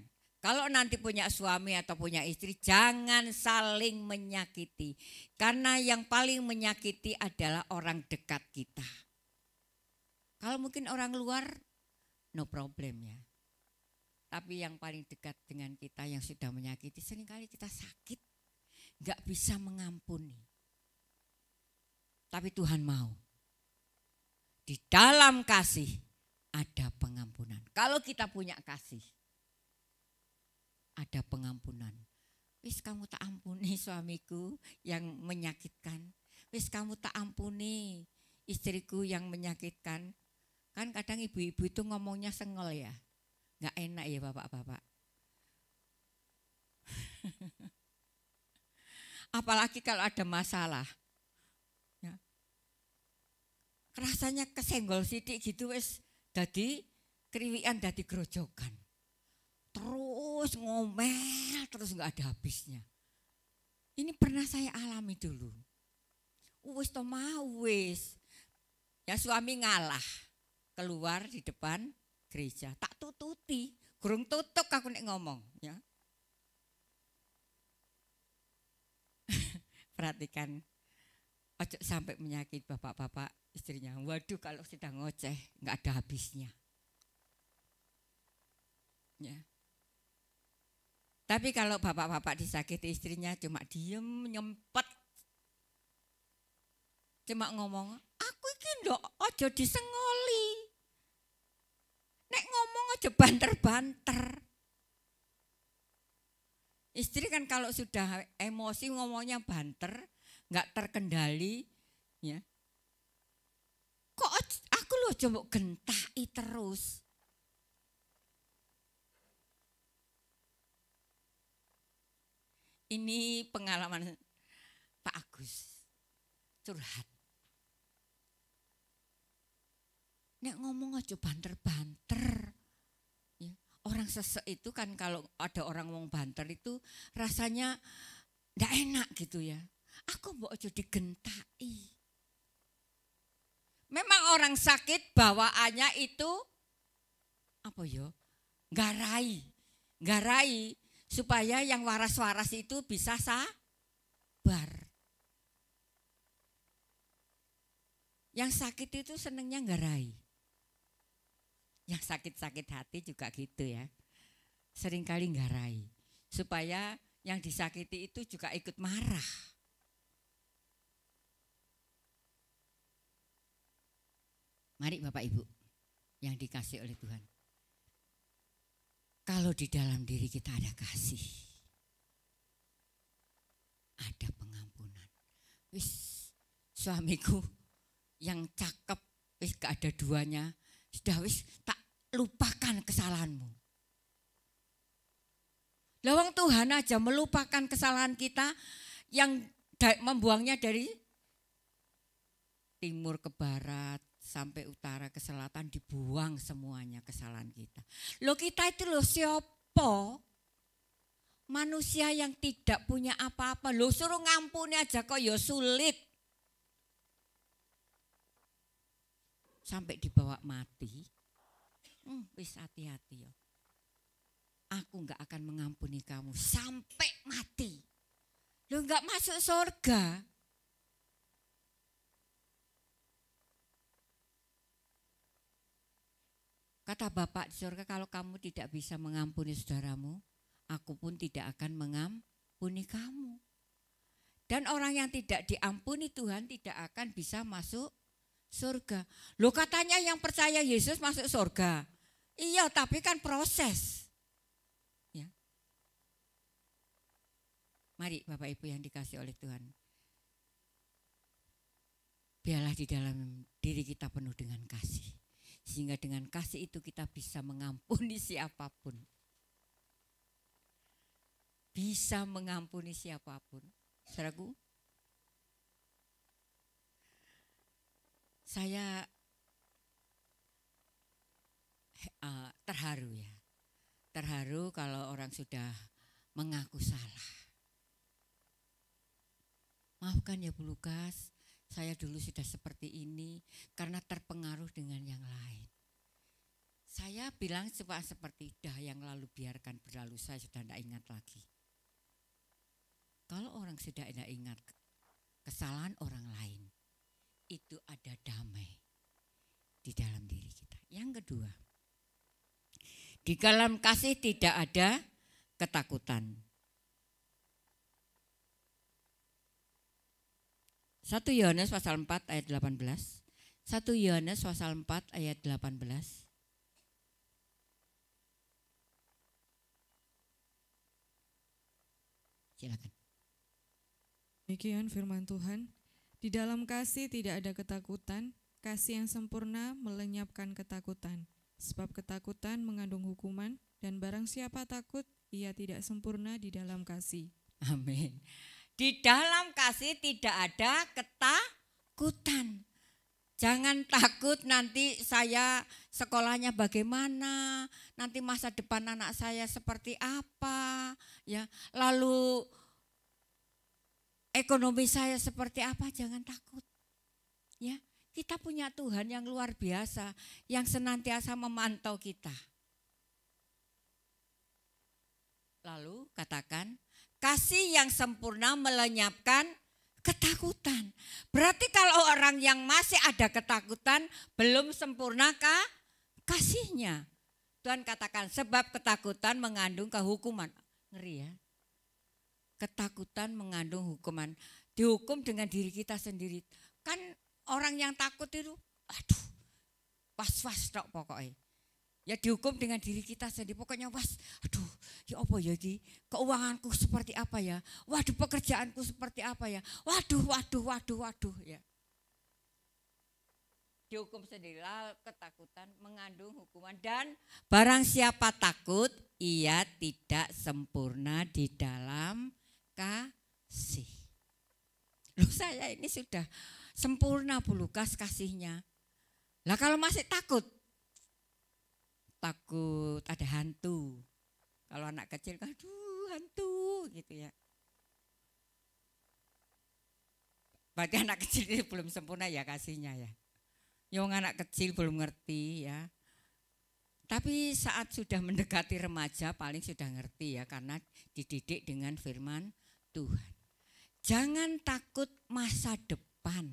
Kalau nanti punya suami atau punya istri, jangan saling menyakiti. Karena yang paling menyakiti adalah orang dekat kita. Kalau mungkin orang luar, no problem ya. Tapi yang paling dekat dengan kita yang sudah menyakiti, seringkali kita sakit. Gak bisa mengampuni. Tapi Tuhan mau. Di dalam kasih ada pengampunan. Kalau kita punya kasih, ada pengampunan. Wis kamu tak ampuni suamiku yang menyakitkan. Wis kamu tak ampuni istriku yang menyakitkan. Kan kadang ibu-ibu itu ngomongnya sengol ya. Gak enak ya bapak-bapak. Apalagi kalau ada masalah. Ya. Rasanya kesenggol sidik gitu wis dadi kriwikan, dadi grojokan. Terus ngomel, terus nggak ada habisnya. Ini pernah saya alami dulu. Wis to mau wis. Ya suami ngalah keluar di depan gereja. Tak tututi, gurung tutup aku nek ngomong. Ya. Perhatikan, ojo sampai menyakiti bapak-bapak istrinya. Waduh kalau sudah ngoceh nggak ada habisnya. Ya. Tapi kalau bapak-bapak disakiti istrinya cuma diem nyempet, cuma ngomong, aku iki ndok ojo disengoli, nek ngomong aja banter-banter. Istri kan kalau sudah emosi ngomongnya banter, nggak terkendali, ya. Kok aku loh coba gentai terus. Ini pengalaman Pak Agus, curhat. Nek ngomong aja banter-banter. Ya, orang sesek itu kan kalau ada orang ngomong banter itu rasanya ndak enak gitu ya. Aku mbok aja digentai. Memang orang sakit bawaannya itu apa ya? Garai supaya yang waras-waras itu bisa sabar. Yang sakit itu senengnya garai. Yang sakit-sakit hati juga gitu ya. Seringkali garai. Supaya yang disakiti itu juga ikut marah. Mari Bapak Ibu yang dikasih oleh Tuhan. Kalau di dalam diri kita ada kasih, ada pengampunan. Wis suamiku yang cakep, wis gak ada duanya, sudah wis tak lupakan kesalahanmu. Lawang Tuhan aja melupakan kesalahan kita yang membuangnya dari timur ke barat, sampai utara ke selatan dibuang semuanya kesalahan kita. Loh kita itu loh siapa? Manusia yang tidak punya apa-apa. Loh suruh ngampuni aja kok ya sulit. Sampai dibawa mati. Wis hati-hati ya. Aku enggak akan mengampuni kamu sampai mati. Loh enggak masuk surga. Kata Bapak di surga, kalau kamu tidak bisa mengampuni saudaramu, aku pun tidak akan mengampuni kamu. Dan orang yang tidak diampuni Tuhan tidak akan bisa masuk surga. Loh, katanya yang percaya Yesus masuk surga. Iya, tapi kan proses. Ya. Mari Bapak Ibu yang dikasih oleh Tuhan. Biarlah di dalam diri kita penuh dengan kasih. Sehingga dengan kasih itu kita bisa mengampuni siapapun. Bisa mengampuni siapapun. Saudaraku, saya terharu ya. Terharu kalau orang sudah mengaku salah. Maafkan ya Bu Lukas, saya dulu sudah seperti ini karena terpengaruh dengan yang lain. Saya bilang seperti dah yang lalu biarkan berlalu, saya sudah tidak ingat lagi. Kalau orang sudah tidak ingat kesalahan orang lain, itu ada damai di dalam diri kita. Yang kedua, di dalam kasih tidak ada ketakutan. 1 Yohanes pasal 4 ayat 18. 1 Yohanes pasal 4 ayat 18. Silakan. Demikian firman Tuhan, di dalam kasih tidak ada ketakutan, kasih yang sempurna melenyapkan ketakutan. Sebab ketakutan mengandung hukuman, dan barang siapa takut, ia tidak sempurna di dalam kasih. Amin. Di dalam kasih tidak ada ketakutan. Jangan takut nanti saya sekolahnya bagaimana, nanti masa depan anak saya seperti apa, ya. Lalu ekonomi saya seperti apa, jangan takut. Ya, kita punya Tuhan yang luar biasa yang senantiasa memantau kita. Lalu katakan, kasih yang sempurna melenyapkan ketakutan. Berarti kalau orang yang masih ada ketakutan belum sempurnakah kasihnya? Tuhan katakan sebab ketakutan mengandung kehukuman. Ngeri ya. Ketakutan mengandung hukuman. Dihukum dengan diri kita sendiri. Kan orang yang takut itu, aduh, was-was tok pokoknya. Ya dihukum dengan diri kita sendiri. Pokoknya aduh, ya apa ya di keuanganku seperti apa ya. Waduh, pekerjaanku seperti apa ya. Waduh ya. Dihukum sendiri, ketakutan mengandung hukuman. Dan barang siapa takut, ia tidak sempurna di dalam kasih. Loh, saya ini sudah sempurna Bu Lukas kasihnya. Lah kalau masih takut ada hantu. Kalau anak kecil, aduh hantu gitu ya. Berarti anak kecil ini belum sempurna ya kasihnya ya. Yang anak kecil belum ngerti ya. Tapi saat sudah mendekati remaja paling sudah ngerti ya, karena dididik dengan firman Tuhan. Jangan takut masa depan.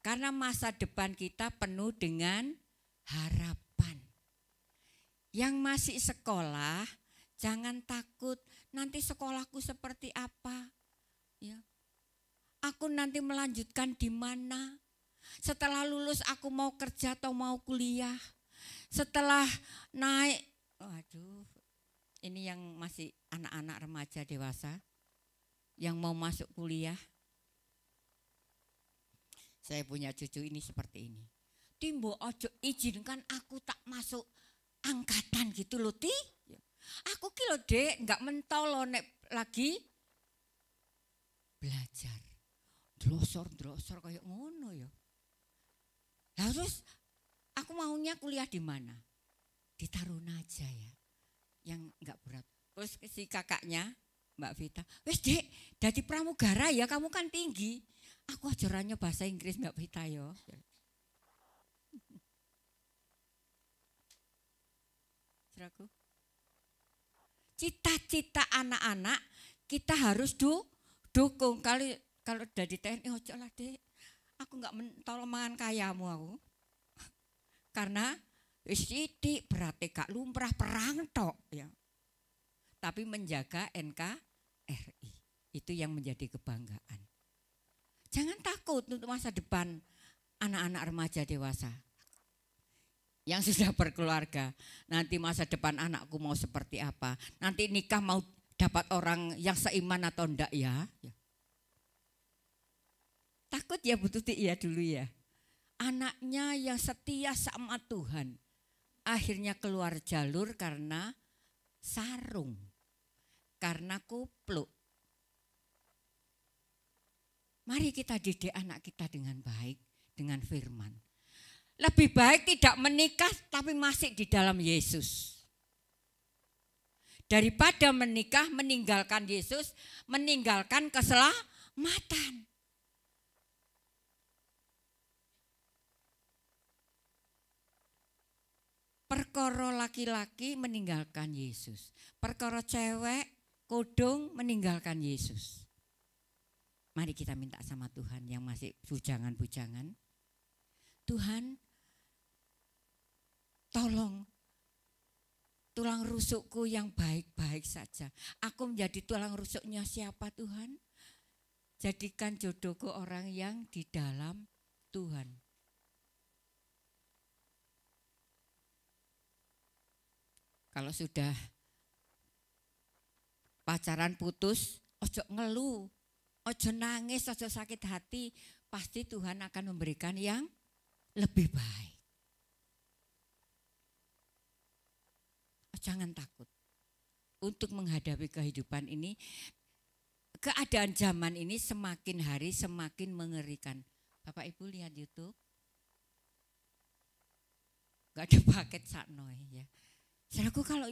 Karena masa depan kita penuh dengan harapan. Yang masih sekolah, jangan takut nanti sekolahku seperti apa. Ya. Aku nanti melanjutkan di mana? Setelah lulus aku mau kerja atau mau kuliah? Setelah naik, waduh, ini yang masih anak-anak remaja dewasa yang mau masuk kuliah. Saya punya cucu ini seperti ini. Timbo ojo izinkan aku tak masuk angkatan gitu loh Ti. Aku kilo dek nggak mentol loh nek lagi belajar. Drosor kayak ngono ya. Lah terus aku maunya kuliah di mana? Di Tarunaja ya, yang enggak berat. Terus si kakaknya Mbak Vita, wes dek, dari pramugara ya kamu kan tinggi. Aku ajarannya bahasa Inggris Mbak Vita yo. Saudaraku, cita-cita anak-anak kita harus dukung. Kalau udah di TNI, ojo lah dek, aku enggak mentol mangan kayamu aku. Karena Wis sithik berarti gak lumrah perang tok ya. Tapi menjaga NKRI itu yang menjadi kebanggaan. Jangan takut untuk masa depan anak-anak remaja dewasa yang sudah berkeluarga. Nanti masa depan anakku mau seperti apa? Nanti nikah mau dapat orang yang seiman atau enggak ya? Takut ya Bu Tuti ya dulu ya. Anaknya yang setia sama Tuhan akhirnya keluar jalur karena sarung, karena kupluk. Mari kita didik anak kita dengan baik, dengan firman. Lebih baik tidak menikah tapi masih di dalam Yesus. Daripada menikah meninggalkan Yesus, meninggalkan keselamatan. Perkara laki-laki meninggalkan Yesus. Perkara cewek kodong meninggalkan Yesus. Mari kita minta sama Tuhan yang masih bujangan-bujangan. Tuhan, tolong tulang rusukku yang baik-baik saja. Aku menjadi tulang rusuknya siapa Tuhan? Jadikan jodohku orang yang di dalam Tuhan. Kalau sudah pacaran putus, ojo ngeluh, ojo nangis, ojo sakit hati. Pasti Tuhan akan memberikan yang lebih baik. Jangan takut untuk menghadapi kehidupan ini. Keadaan zaman ini semakin hari semakin mengerikan. Bapak Ibu lihat YouTube? Gak ada paket saknoe ya. Saudaraku, kalau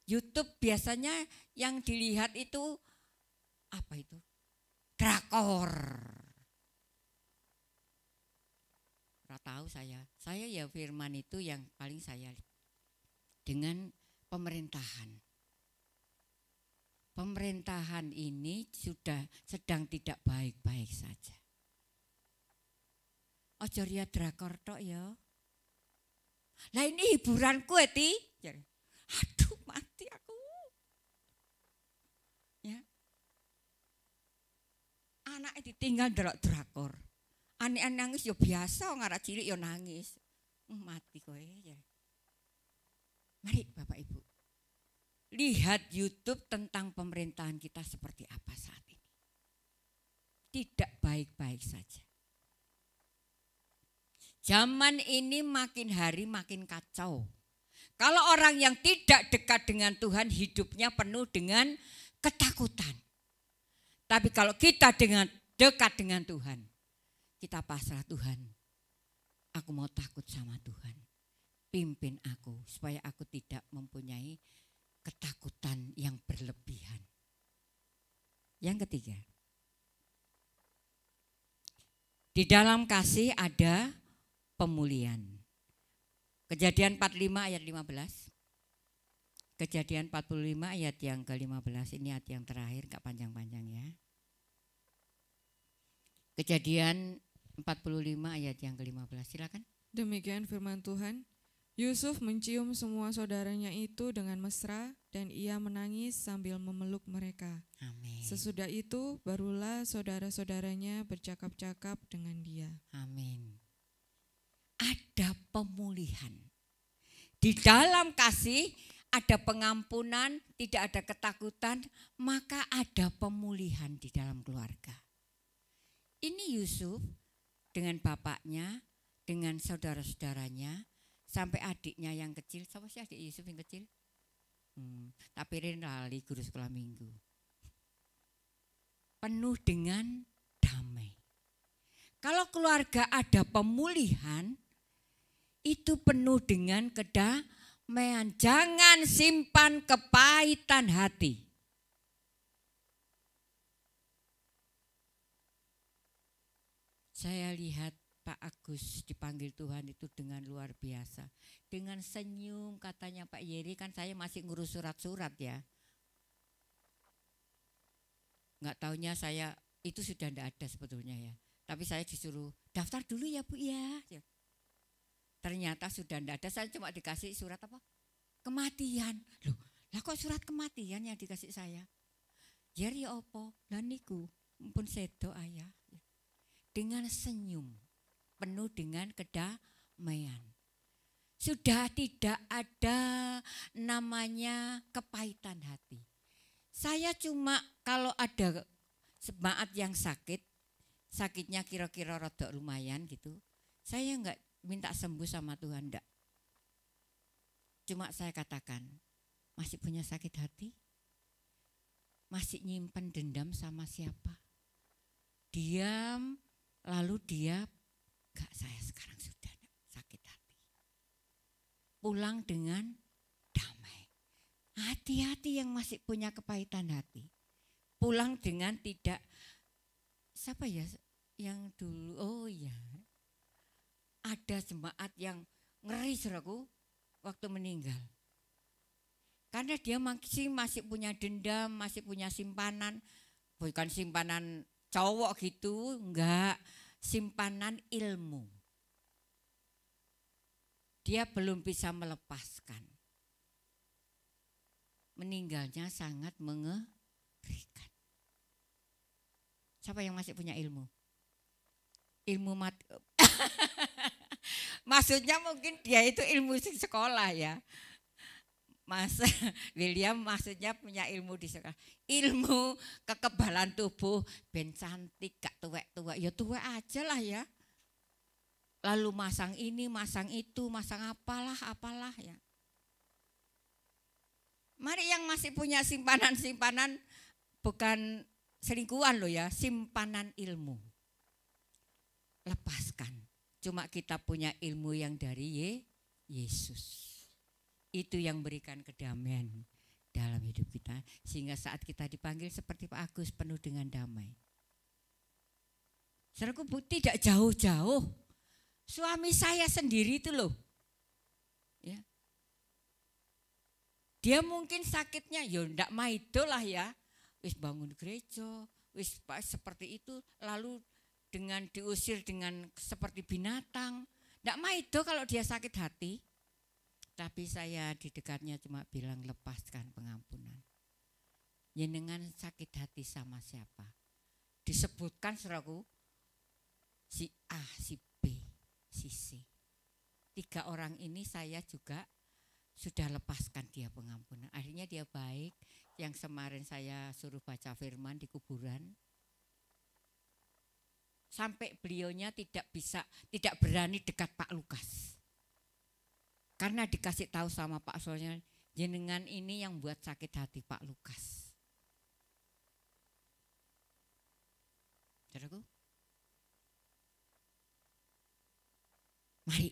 YouTube biasanya yang dilihat itu apa itu? Drakor. Nggak tahu saya. Saya ya firman itu yang paling saya dengan pemerintahan. Pemerintahan ini sudah sedang tidak baik-baik saja. Ojo lihat drakor tok ya. Lah ini hiburanku eti. Aduh mati aku. Ya. Anaknya ditinggal delok drakor. Anek nangis ya biasa, ngarak cilik ya nangis. Mati kowe ya. Mari Bapak Ibu. Lihat YouTube tentang pemerintahan kita seperti apa saat ini. Tidak baik-baik saja. Zaman ini makin hari makin kacau. Kalau orang yang tidak dekat dengan Tuhan hidupnya penuh dengan ketakutan. Tapi kalau kita dekat dengan Tuhan, kita pasrah Tuhan. Aku mau takut sama Tuhan. Pimpin aku supaya aku tidak mempunyai ketakutan yang berlebihan. Yang ketiga, di dalam kasih ada pemulihan. Kejadian 45 ayat 15. Kejadian 45 ayat yang ke-15. Ini ayat yang terakhir, gak panjang-panjang ya. Kejadian 45 ayat yang ke-15. Silakan. Demikian firman Tuhan. Yusuf mencium semua saudaranya itu dengan mesra dan ia menangis sambil memeluk mereka. Amin. Sesudah itu barulah saudara-saudaranya bercakap-cakap dengan dia. Amin. Ada pemulihan. Di dalam kasih ada pengampunan, tidak ada ketakutan, maka ada pemulihan di dalam keluarga. Ini Yusuf dengan bapaknya, dengan saudara-saudaranya, sampai adiknya yang kecil. Siapa sih adik Yusuf yang kecil? Tapi lali guru sekolah minggu. Penuh dengan damai. Kalau keluarga ada pemulihan, itu penuh dengan kedamaian. Jangan simpan kepahitan hati. Saya lihat Pak Agus dipanggil Tuhan itu dengan luar biasa. Dengan senyum katanya Pak Yeri, kan saya masih ngurus surat-surat ya. Nggak taunya saya, itu sudah tidak ada sebetulnya ya. Tapi saya disuruh daftar dulu ya Bu ya. Ternyata sudah tidak ada, saya cuma dikasih surat apa? Kematian. Loh, lah kok surat kematian yang dikasih saya? Jadi opo? Lah niku pun sedo ayah. Dengan senyum, penuh dengan kedamaian. Sudah tidak ada namanya kepahitan hati. Saya cuma kalau ada jemaat yang sakit, sakitnya kira-kira rodok lumayan gitu, saya enggak minta sembuh sama Tuhan, enggak. Cuma saya katakan, masih punya sakit hati? Masih nyimpen dendam sama siapa? Diam, lalu dia, enggak, saya sekarang sudah sakit hati. Pulang dengan damai. Hati-hati yang masih punya kepahitan hati. Pulang dengan tidak, siapa ya yang dulu, oh iya, ada jemaat yang ngeri saudaraku waktu meninggal. Karena dia masih punya dendam, masih punya simpanan, bukan simpanan cowok gitu, enggak, simpanan ilmu. Dia belum bisa melepaskan. Meninggalnya sangat mengerikan. Siapa yang masih punya ilmu? Ilmu maksudnya mungkin dia itu ilmu sekolah ya. Mas William maksudnya punya ilmu di sekolah. Ilmu kekebalan tubuh, ben cantik, gak tuwek-tuwek. Ya tuwek aja lah ya. Lalu masang ini, masang itu, masang apalah ya. Mari yang masih punya simpanan-simpanan, bukan selingkuhan loh ya, simpanan ilmu. Lepaskan. Cuma kita punya ilmu yang dari Yesus. Itu yang berikan kedamaian dalam hidup kita. Sehingga saat kita dipanggil seperti Pak Agus, penuh dengan damai. Saudaraku, tidak jauh-jauh. Suami saya sendiri itu loh. Ya. Dia mungkin sakitnya, ya ndak maido lah ya. Wis bangun gereja, wis seperti itu. Lalu dengan diusir dengan seperti binatang. Ndak maido kalau dia sakit hati. Tapi saya di dekatnya cuma bilang lepaskan pengampunan. Jenengan sakit hati sama siapa? Disebutkan saudaraku, si A, si B, si C. 3 orang ini saya juga sudah lepaskan dia pengampunan. Akhirnya dia baik. Yang kemarin saya suruh baca firman di kuburan. Sampai beliaunya tidak berani dekat Pak Lukas. Karena dikasih tahu sama Pak Solnya, jenengan ini yang buat sakit hati Pak Lukas. Saudaraku, mari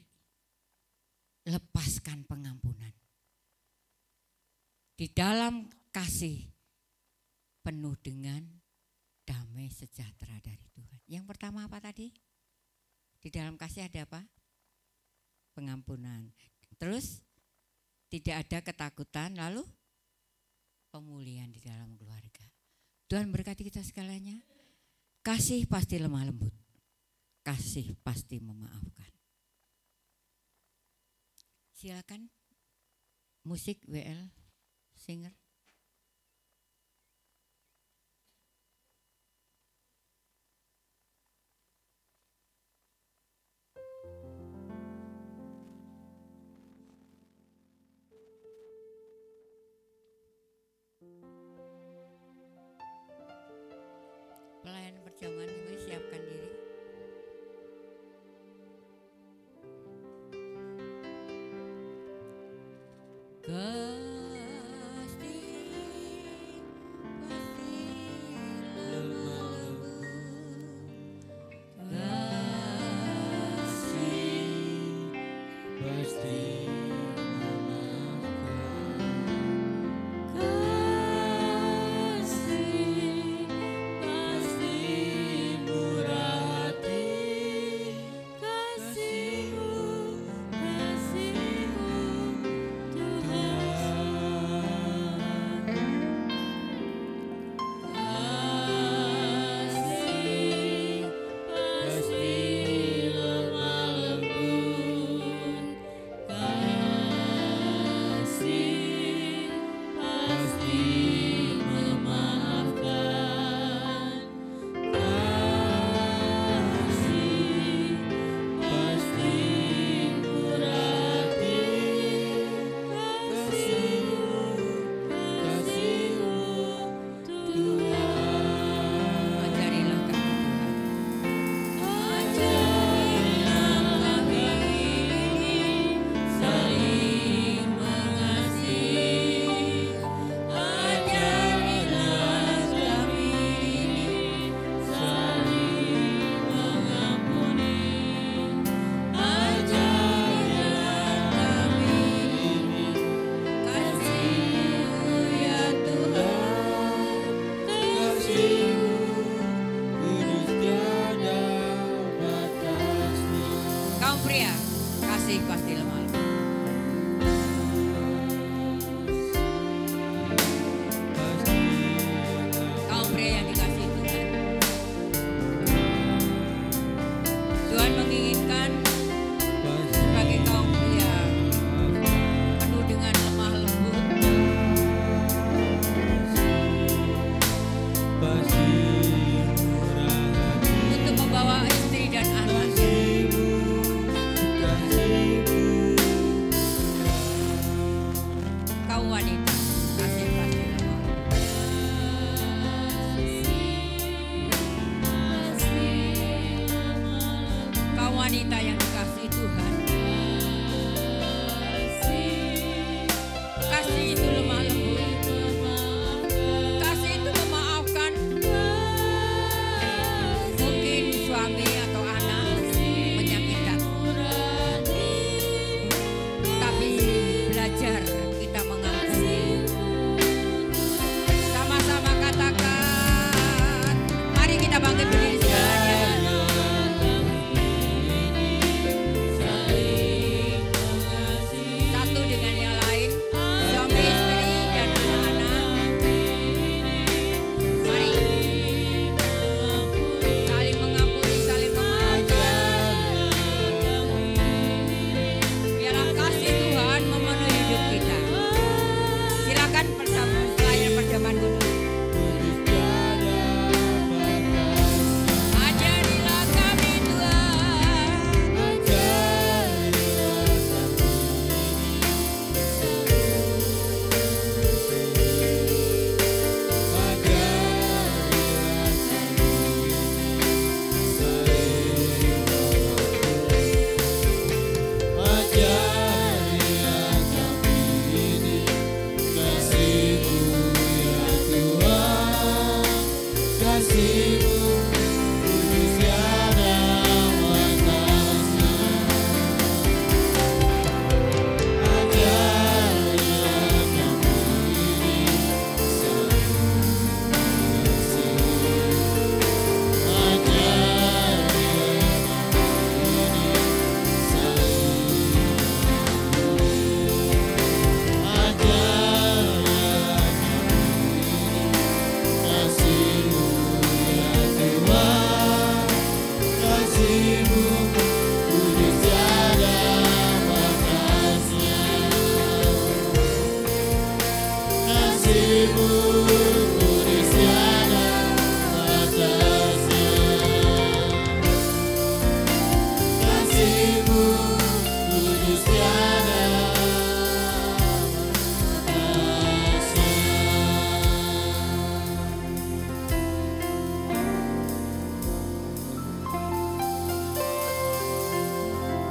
lepaskan pengampunan. Di dalam kasih penuh dengan damai sejahtera dari Tuhan. Yang pertama apa tadi? Di dalam kasih ada apa? Pengampunan. Terus tidak ada ketakutan, lalu pemulihan di dalam keluarga. Tuhan berkati kita segalanya. Kasih pasti lemah lembut. Kasih pasti memaafkan. Silakan musik WL singer. Pelayan perjamuan, Ibu siapkan diri. Kasih-Mu, kasih-Mu, Tuhan. Kau wanita, kasih pasti lemah. Kau wanita yang dikasihi Tuhan. Kasih itu lemah lembut. Kasih itu memaafkan. Mungkin suami atau anak menyakitkan. Tapi belajar kita mengampuni. Sama-sama katakan, mari kita bangkit berdiri sekalian. Satu dengan yang lain, suami, istri, dan anak-anak. Mari saling mengampuni, saling memaafkan. Biarlah kasih Tuhan memenuhi hidup kita. Silakan pelayan perjamuan kudus. Ajarilah kami Tuhan.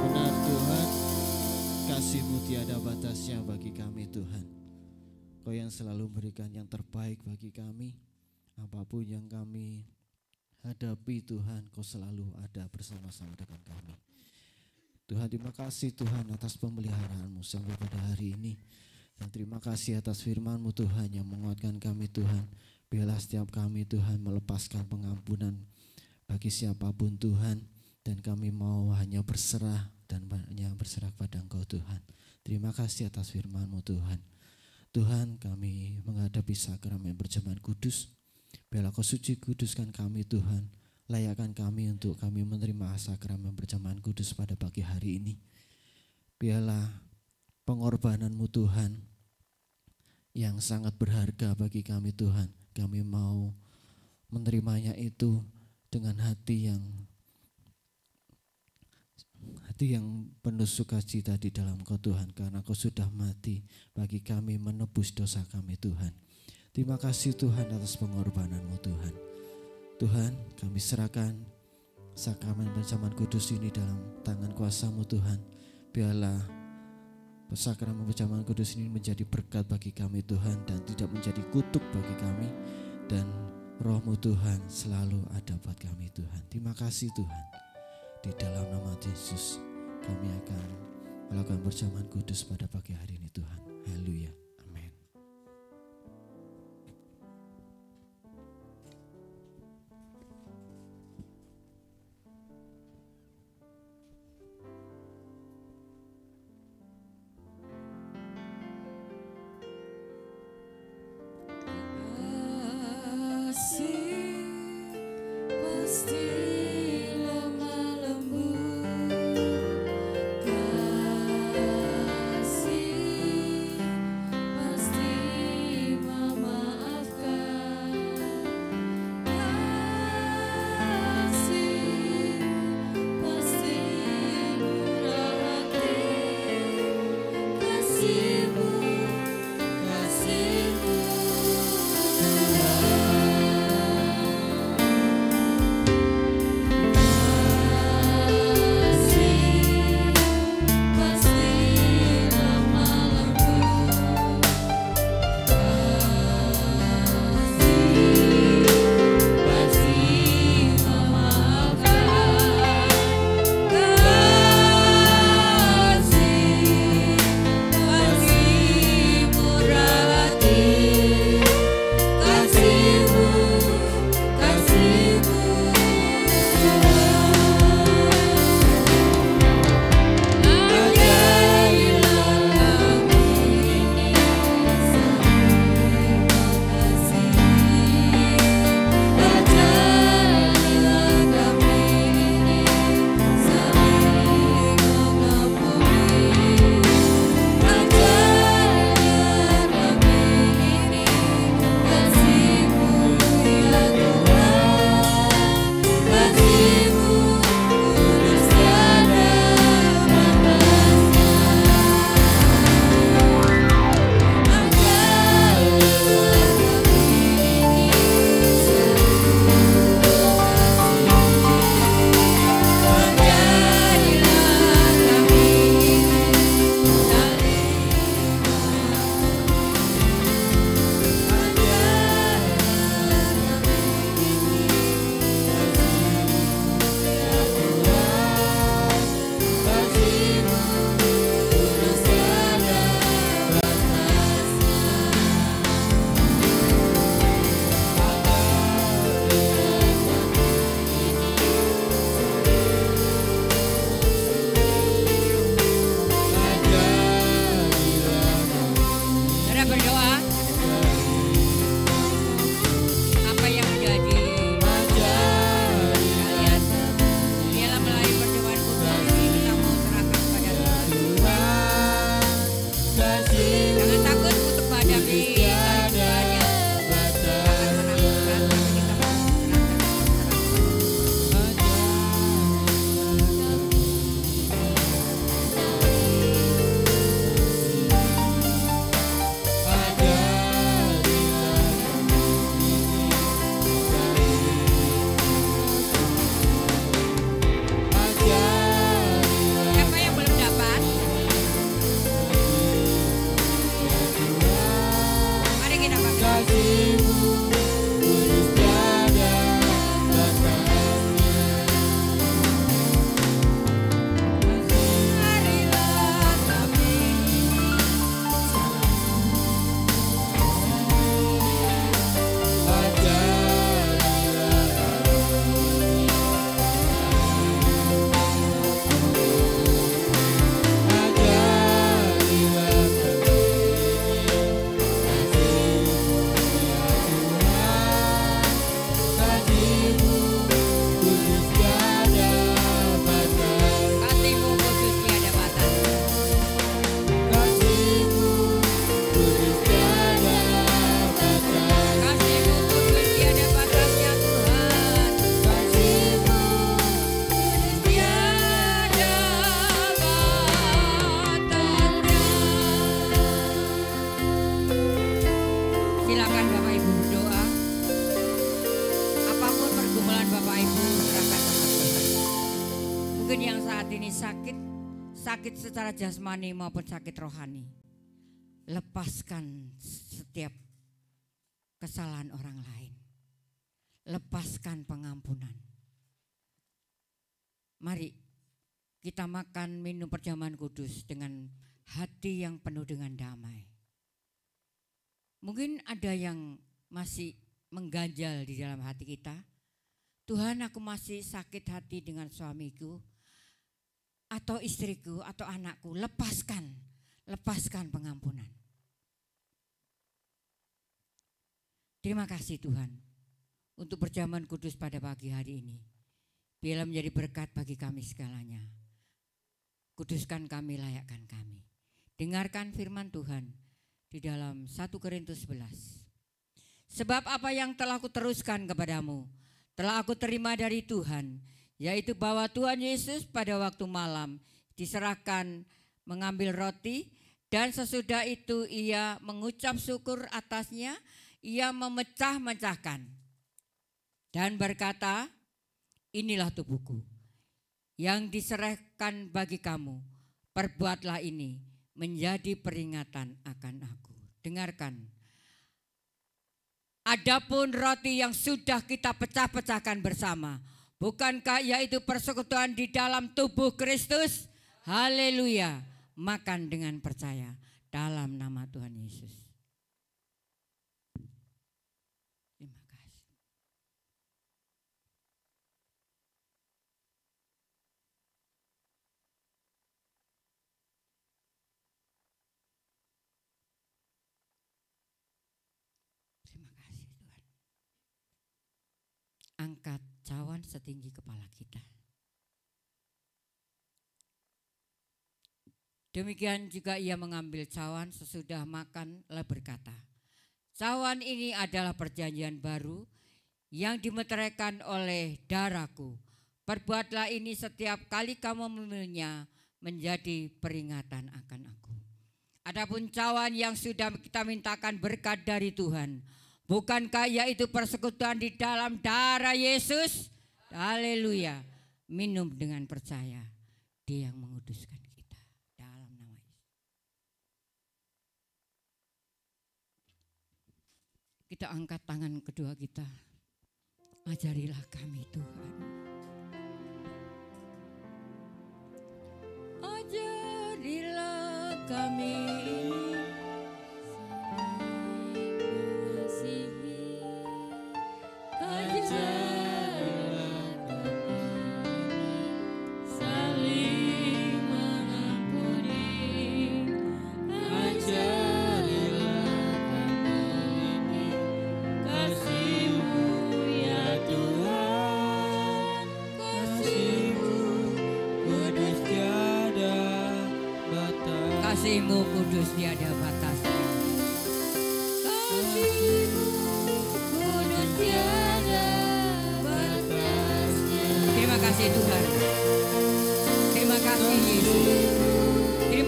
Benar Tuhan, kasih-Mu tiada batasnya bagi kami Tuhan. Kau yang selalu memberikan yang terbaik bagi kami. Apapun yang kami hadapi Tuhan, Kau selalu ada bersama-sama dengan kami. Tuhan, terima kasih Tuhan atas pemeliharaan-Mu sampai pada hari ini. Dan terima kasih atas firman-Mu Tuhan yang menguatkan kami Tuhan. Biarlah setiap kami Tuhan melepaskan pengampunan bagi siapapun Tuhan. Dan kami mau hanya berserah dan hanya berserah kepada Engkau Tuhan. Terima kasih atas firman-Mu Tuhan. Tuhan, kami menghadapi sakramen perjamuan kudus. Biarlah Kau suci kuduskan kami Tuhan. Layakkan kami untuk kami menerima sakramen perjamuan kudus pada pagi hari ini. Biarlah pengorbanan-Mu Tuhan yang sangat berharga bagi kami Tuhan. Kami mau menerimanya itu dengan hati yang penuh sukacita di dalam Kau Tuhan, karena Kau sudah mati bagi kami menebus dosa kami Tuhan. Terima kasih Tuhan atas pengorbanan-Mu Tuhan. Tuhan, kami serahkan sakramen perjamuan kudus ini dalam tangan kuasa-Mu Tuhan. Biarlah sakramen perjamuan kudus ini menjadi berkat bagi kami Tuhan dan tidak menjadi kutuk bagi kami. Dan Roh-Mu Tuhan selalu ada buat kami Tuhan. Terima kasih Tuhan. Di dalam nama Yesus kami akan melakukan perjamuan kudus pada pagi hari ini Tuhan. Haleluya. Amin. Kasih kita berdoa. Apa yang menjadi kalian ialah melalui perjamuan kudus ini kita mau serahkan kepada Tuhan. Jangan takut untuk menghadapi kehidupan yang akan menakutkan, tapi kita mau siapa yang belum dapat? Mari kita pakai. Marilah kami kasih-Mu kudus tiada batas. Kasih-Mu kudus tiada batasnya Tuhan. Kasih-Mu kudus tiada batasnya. Silakan Bapak Ibu berdoa. Apapun pergumulan Bapak Ibu serahkan sama Tuhan. Mungkin yang saat ini sakit secara jasmani maupun sakit rohani. Lepaskan setiap kesalahan orang lain. Lepaskan pengampunan. Mari kita makan minum perjamuan kudus dengan hati yang penuh dengan damai. Mungkin ada yang masih mengganjal di dalam hati kita. Tuhan, aku masih sakit hati dengan suamiku atau istriku atau anakku. Lepaskan pengampunan. Terima kasih Tuhan untuk perjamuan kudus pada pagi hari ini. Biarlah menjadi berkat bagi kami segalanya. Kuduskan kami, layakkan kami. Dengarkan firman Tuhan di dalam 1 Korintus 11. Sebab apa yang telah aku teruskan kepadamu, telah aku terima dari Tuhan, yaitu bahwa Tuhan Yesus pada waktu malam diserahkan mengambil roti, dan sesudah itu ia mengucap syukur atasnya, ia memecah-mecahkan dan berkata, inilah tubuhku yang diserahkan bagi kamu, perbuatlah ini menjadi peringatan akan aku. Dengarkan. Adapun roti yang sudah kita pecah-pecahkan bersama, bukankah yaitu persekutuan di dalam tubuh Kristus? Haleluya. Makan dengan percaya dalam nama Tuhan Yesus. Terima kasih. Terima kasih Tuhan. Angkat cawan setinggi kepala kita. Demikian juga ia mengambil cawan sesudah makan lalu berkata, cawan ini adalah perjanjian baru yang dimeteraikan oleh darahku. Perbuatlah ini setiap kali kamu meminumnya menjadi peringatan akan aku. Adapun cawan yang sudah kita mintakan berkat dari Tuhan, bukankah yaitu persekutuan di dalam darah Yesus? Haleluya. Minum dengan percaya, Dia yang menguduskan kita. Dalam nama Yesus. Kita angkat tangan kedua kita. Ajarilah kami Tuhan. Ajarilah kami saling mengampuni, ajarilah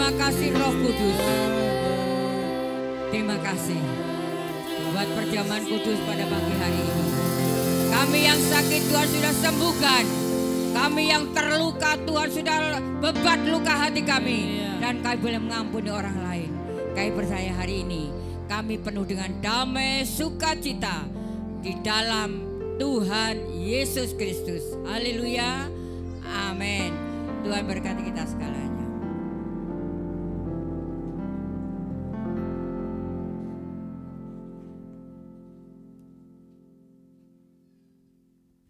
Terima kasih Roh Kudus. Terima kasih buat perjamuan kudus pada pagi hari ini. Kami yang sakit Tuhan sudah sembuhkan. Kami yang terluka Tuhan sudah bebat luka hati kami. Dan kami boleh mengampuni orang lain. Kami percaya hari ini kami penuh dengan damai sukacita di dalam Tuhan Yesus Kristus. Haleluya. Amin. Tuhan berkati kita segalanya.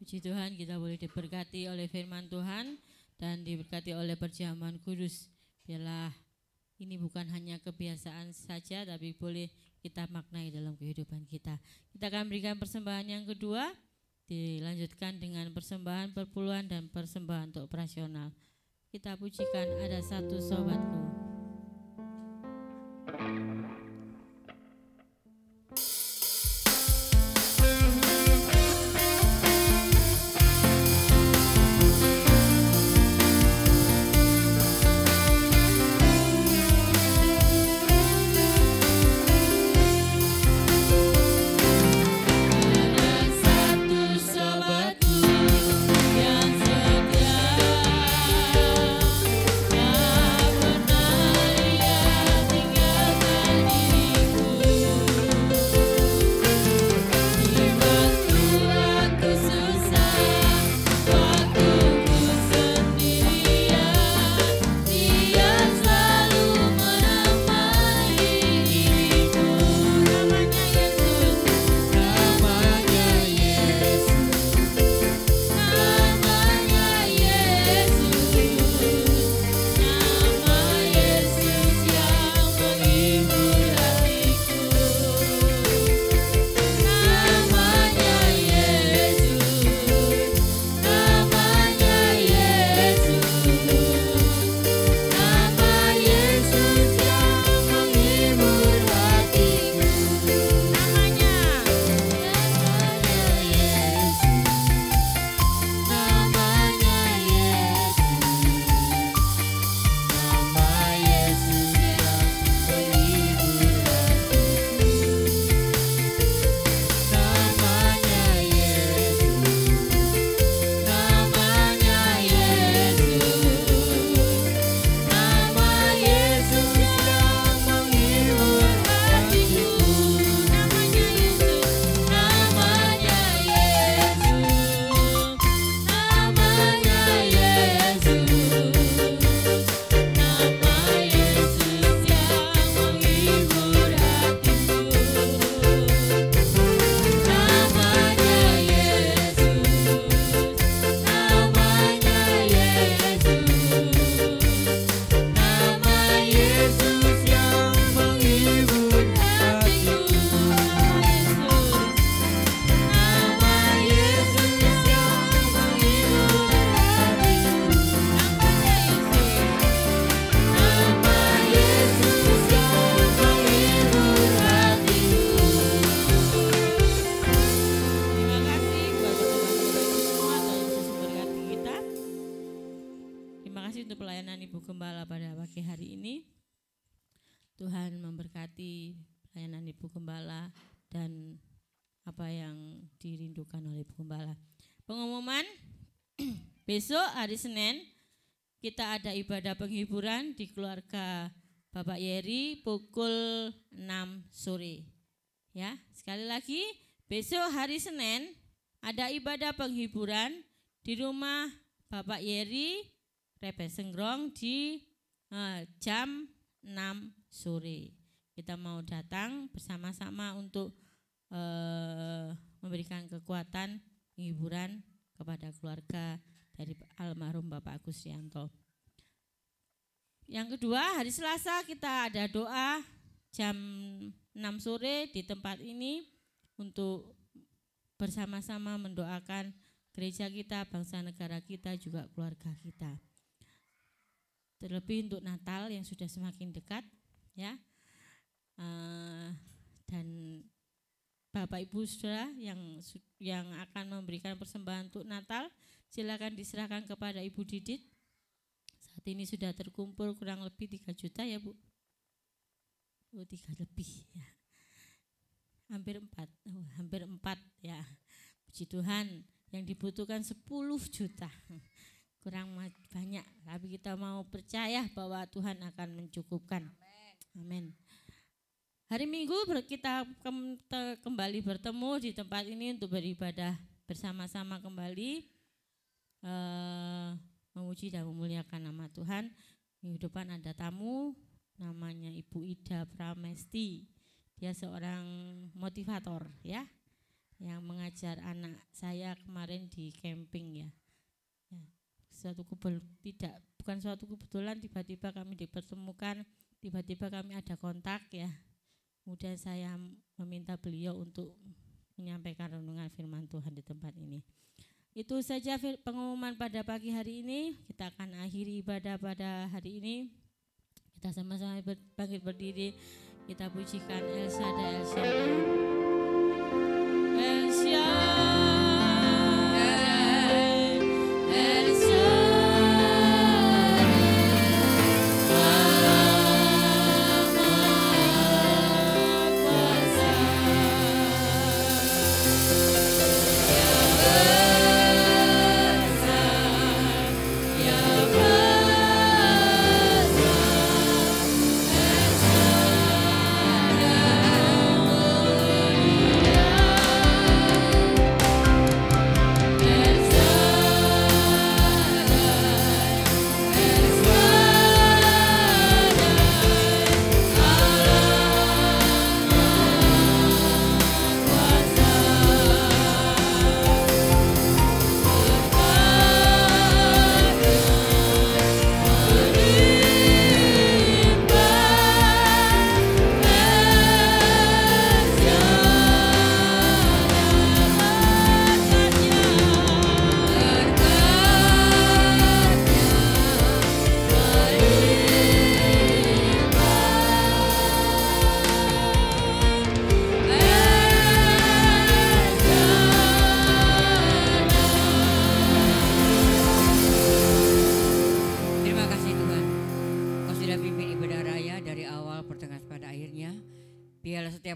Puji Tuhan, kita boleh diberkati oleh firman Tuhan dan diberkati oleh perjamuan kudus. Biarlah ini bukan hanya kebiasaan saja, tapi boleh kita maknai dalam kehidupan kita. Kita akan berikan persembahan yang kedua, dilanjutkan dengan persembahan perpuluhan dan persembahan untuk operasional. Kita pujikan Ada Satu Sobatku. Tuhan memberkati pelayanan Ibu Gembala dan apa yang dirindukan oleh Ibu Gembala. Pengumuman, besok hari Senin kita ada ibadah penghiburan di keluarga Bapak Yeri pukul 6 sore. Ya, sekali lagi besok hari Senin ada ibadah penghiburan di rumah Bapak Yeri Rebes Senggrong di jam 6 sore. Kita mau datang bersama-sama untuk memberikan kekuatan penghiburan kepada keluarga dari almarhum Bapak Agus Rianto. Yang kedua, hari Selasa kita ada doa jam 6 sore di tempat ini untuk bersama-sama mendoakan gereja kita, bangsa negara kita, juga keluarga kita. Terlebih untuk Natal yang sudah semakin dekat, ya. Dan Bapak Ibu Saudara yang akan memberikan persembahan untuk Natal, silakan diserahkan kepada Ibu Didit saat ini sudah terkumpul kurang lebih 3 juta ya Bu? Oh 3 lebih ya. Hampir 4 ya. Puji Tuhan, yang dibutuhkan 10 juta. Kurang banyak, tapi kita mau percaya bahwa Tuhan akan mencukupkan. Amin. Hari Minggu kita kembali bertemu di tempat ini untuk beribadah bersama-sama kembali, memuji dan memuliakan nama Tuhan. Minggu depan ada tamu, namanya Ibu Ida Pramesti. Dia seorang motivator ya, yang mengajar anak saya kemarin di camping ya. Bukan suatu kebetulan, tiba-tiba kami dipertemukan, tiba-tiba kami ada kontak ya. Kemudian saya meminta beliau untuk menyampaikan renungan firman Tuhan di tempat ini. Itu saja pengumuman pada pagi hari ini. Kita akan akhiri ibadah pada hari ini. Kita sama-sama bangkit berdiri. Kita pujikan El Shaddai, El Shaddai. El Shaddai.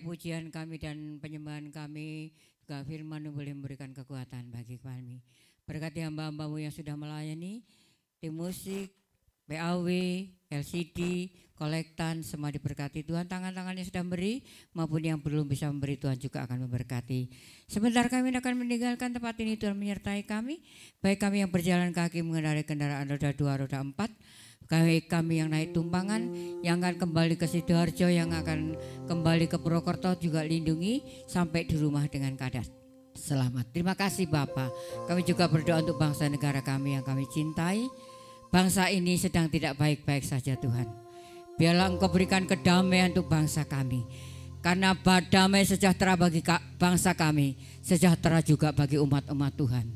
Pujian kami dan penyembahan kami, juga firman boleh memberikan kekuatan bagi kami. Berkati hamba-hambamu yang sudah melayani, tim musik, PAW, LCD, kolektan, semua diberkati Tuhan. Tangan-tangannya sudah memberi maupun yang belum bisa memberi, Tuhan juga akan memberkati. Sebentar kami akan meninggalkan tempat ini, Tuhan menyertai kami. Baik kami yang berjalan kaki mengendarai kendaraan roda 2, roda 4, kami yang naik tumpangan, yang akan kembali ke Sidoarjo, yang akan kembali ke Purwokerto juga lindungi sampai di rumah dengan keadaan selamat. Terima kasih Bapak. Kami juga berdoa untuk bangsa negara kami yang kami cintai. Bangsa ini sedang tidak baik-baik saja Tuhan. Biarlah Engkau berikan kedamaian untuk bangsa kami. Karena damai sejahtera bagi bangsa kami, sejahtera juga bagi umat-umat Tuhan.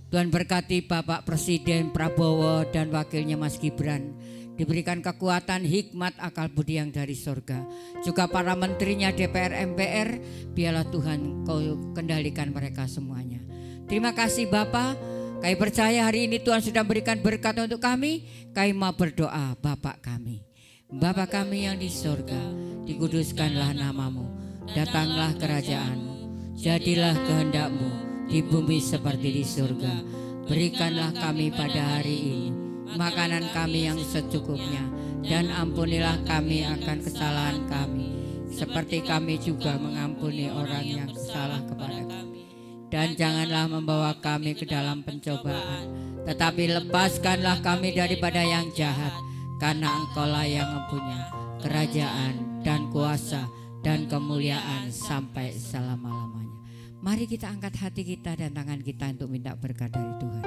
Tuhan berkati Bapak Presiden Prabowo dan wakilnya Mas Gibran, diberikan kekuatan, hikmat, akal budi yang dari surga. Juga para menterinya DPR, MPR, biarlah Tuhan Kau kendalikan mereka semuanya. Terima kasih Bapak, kami percaya hari ini Tuhan sudah berikan berkat untuk kami. Kami mau berdoa, Bapak kami. Bapa kami yang di surga, dikuduskanlah namamu, datanglah kerajaan-Mu, jadilah kehendak-Mu di bumi seperti di surga. Berikanlah kami pada hari ini makanan kami yang secukupnya, dan ampunilah kami akan kesalahan kami, seperti kami juga mengampuni orang yang salah kepada kami. Dan janganlah membawa kami ke dalam pencobaan, tetapi lepaskanlah kami daripada yang jahat, karena Engkaulah yang mempunyai kerajaan dan kuasa dan kemuliaan sampai selama-lamanya. Mari kita angkat hati kita dan tangan kita untuk minta berkat dari Tuhan.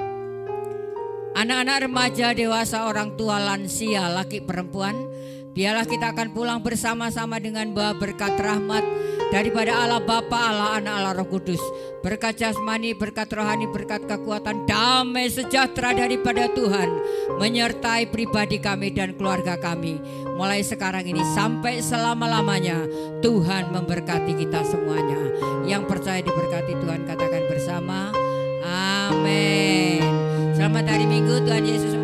Anak-anak, remaja, dewasa, orang tua, lansia, laki, perempuan, biarlah kita akan pulang bersama-sama dengan bawa berkat rahmat daripada Allah Bapa, Allah Anak, Allah Roh Kudus. Berkat jasmani, berkat rohani, berkat kekuatan, damai sejahtera daripada Tuhan menyertai pribadi kami dan keluarga kami. Mulai sekarang ini sampai selama-lamanya Tuhan memberkati kita semuanya. Yang percaya diberkati Tuhan katakan bersama, amin. Selamat hari Minggu, Tuhan Yesus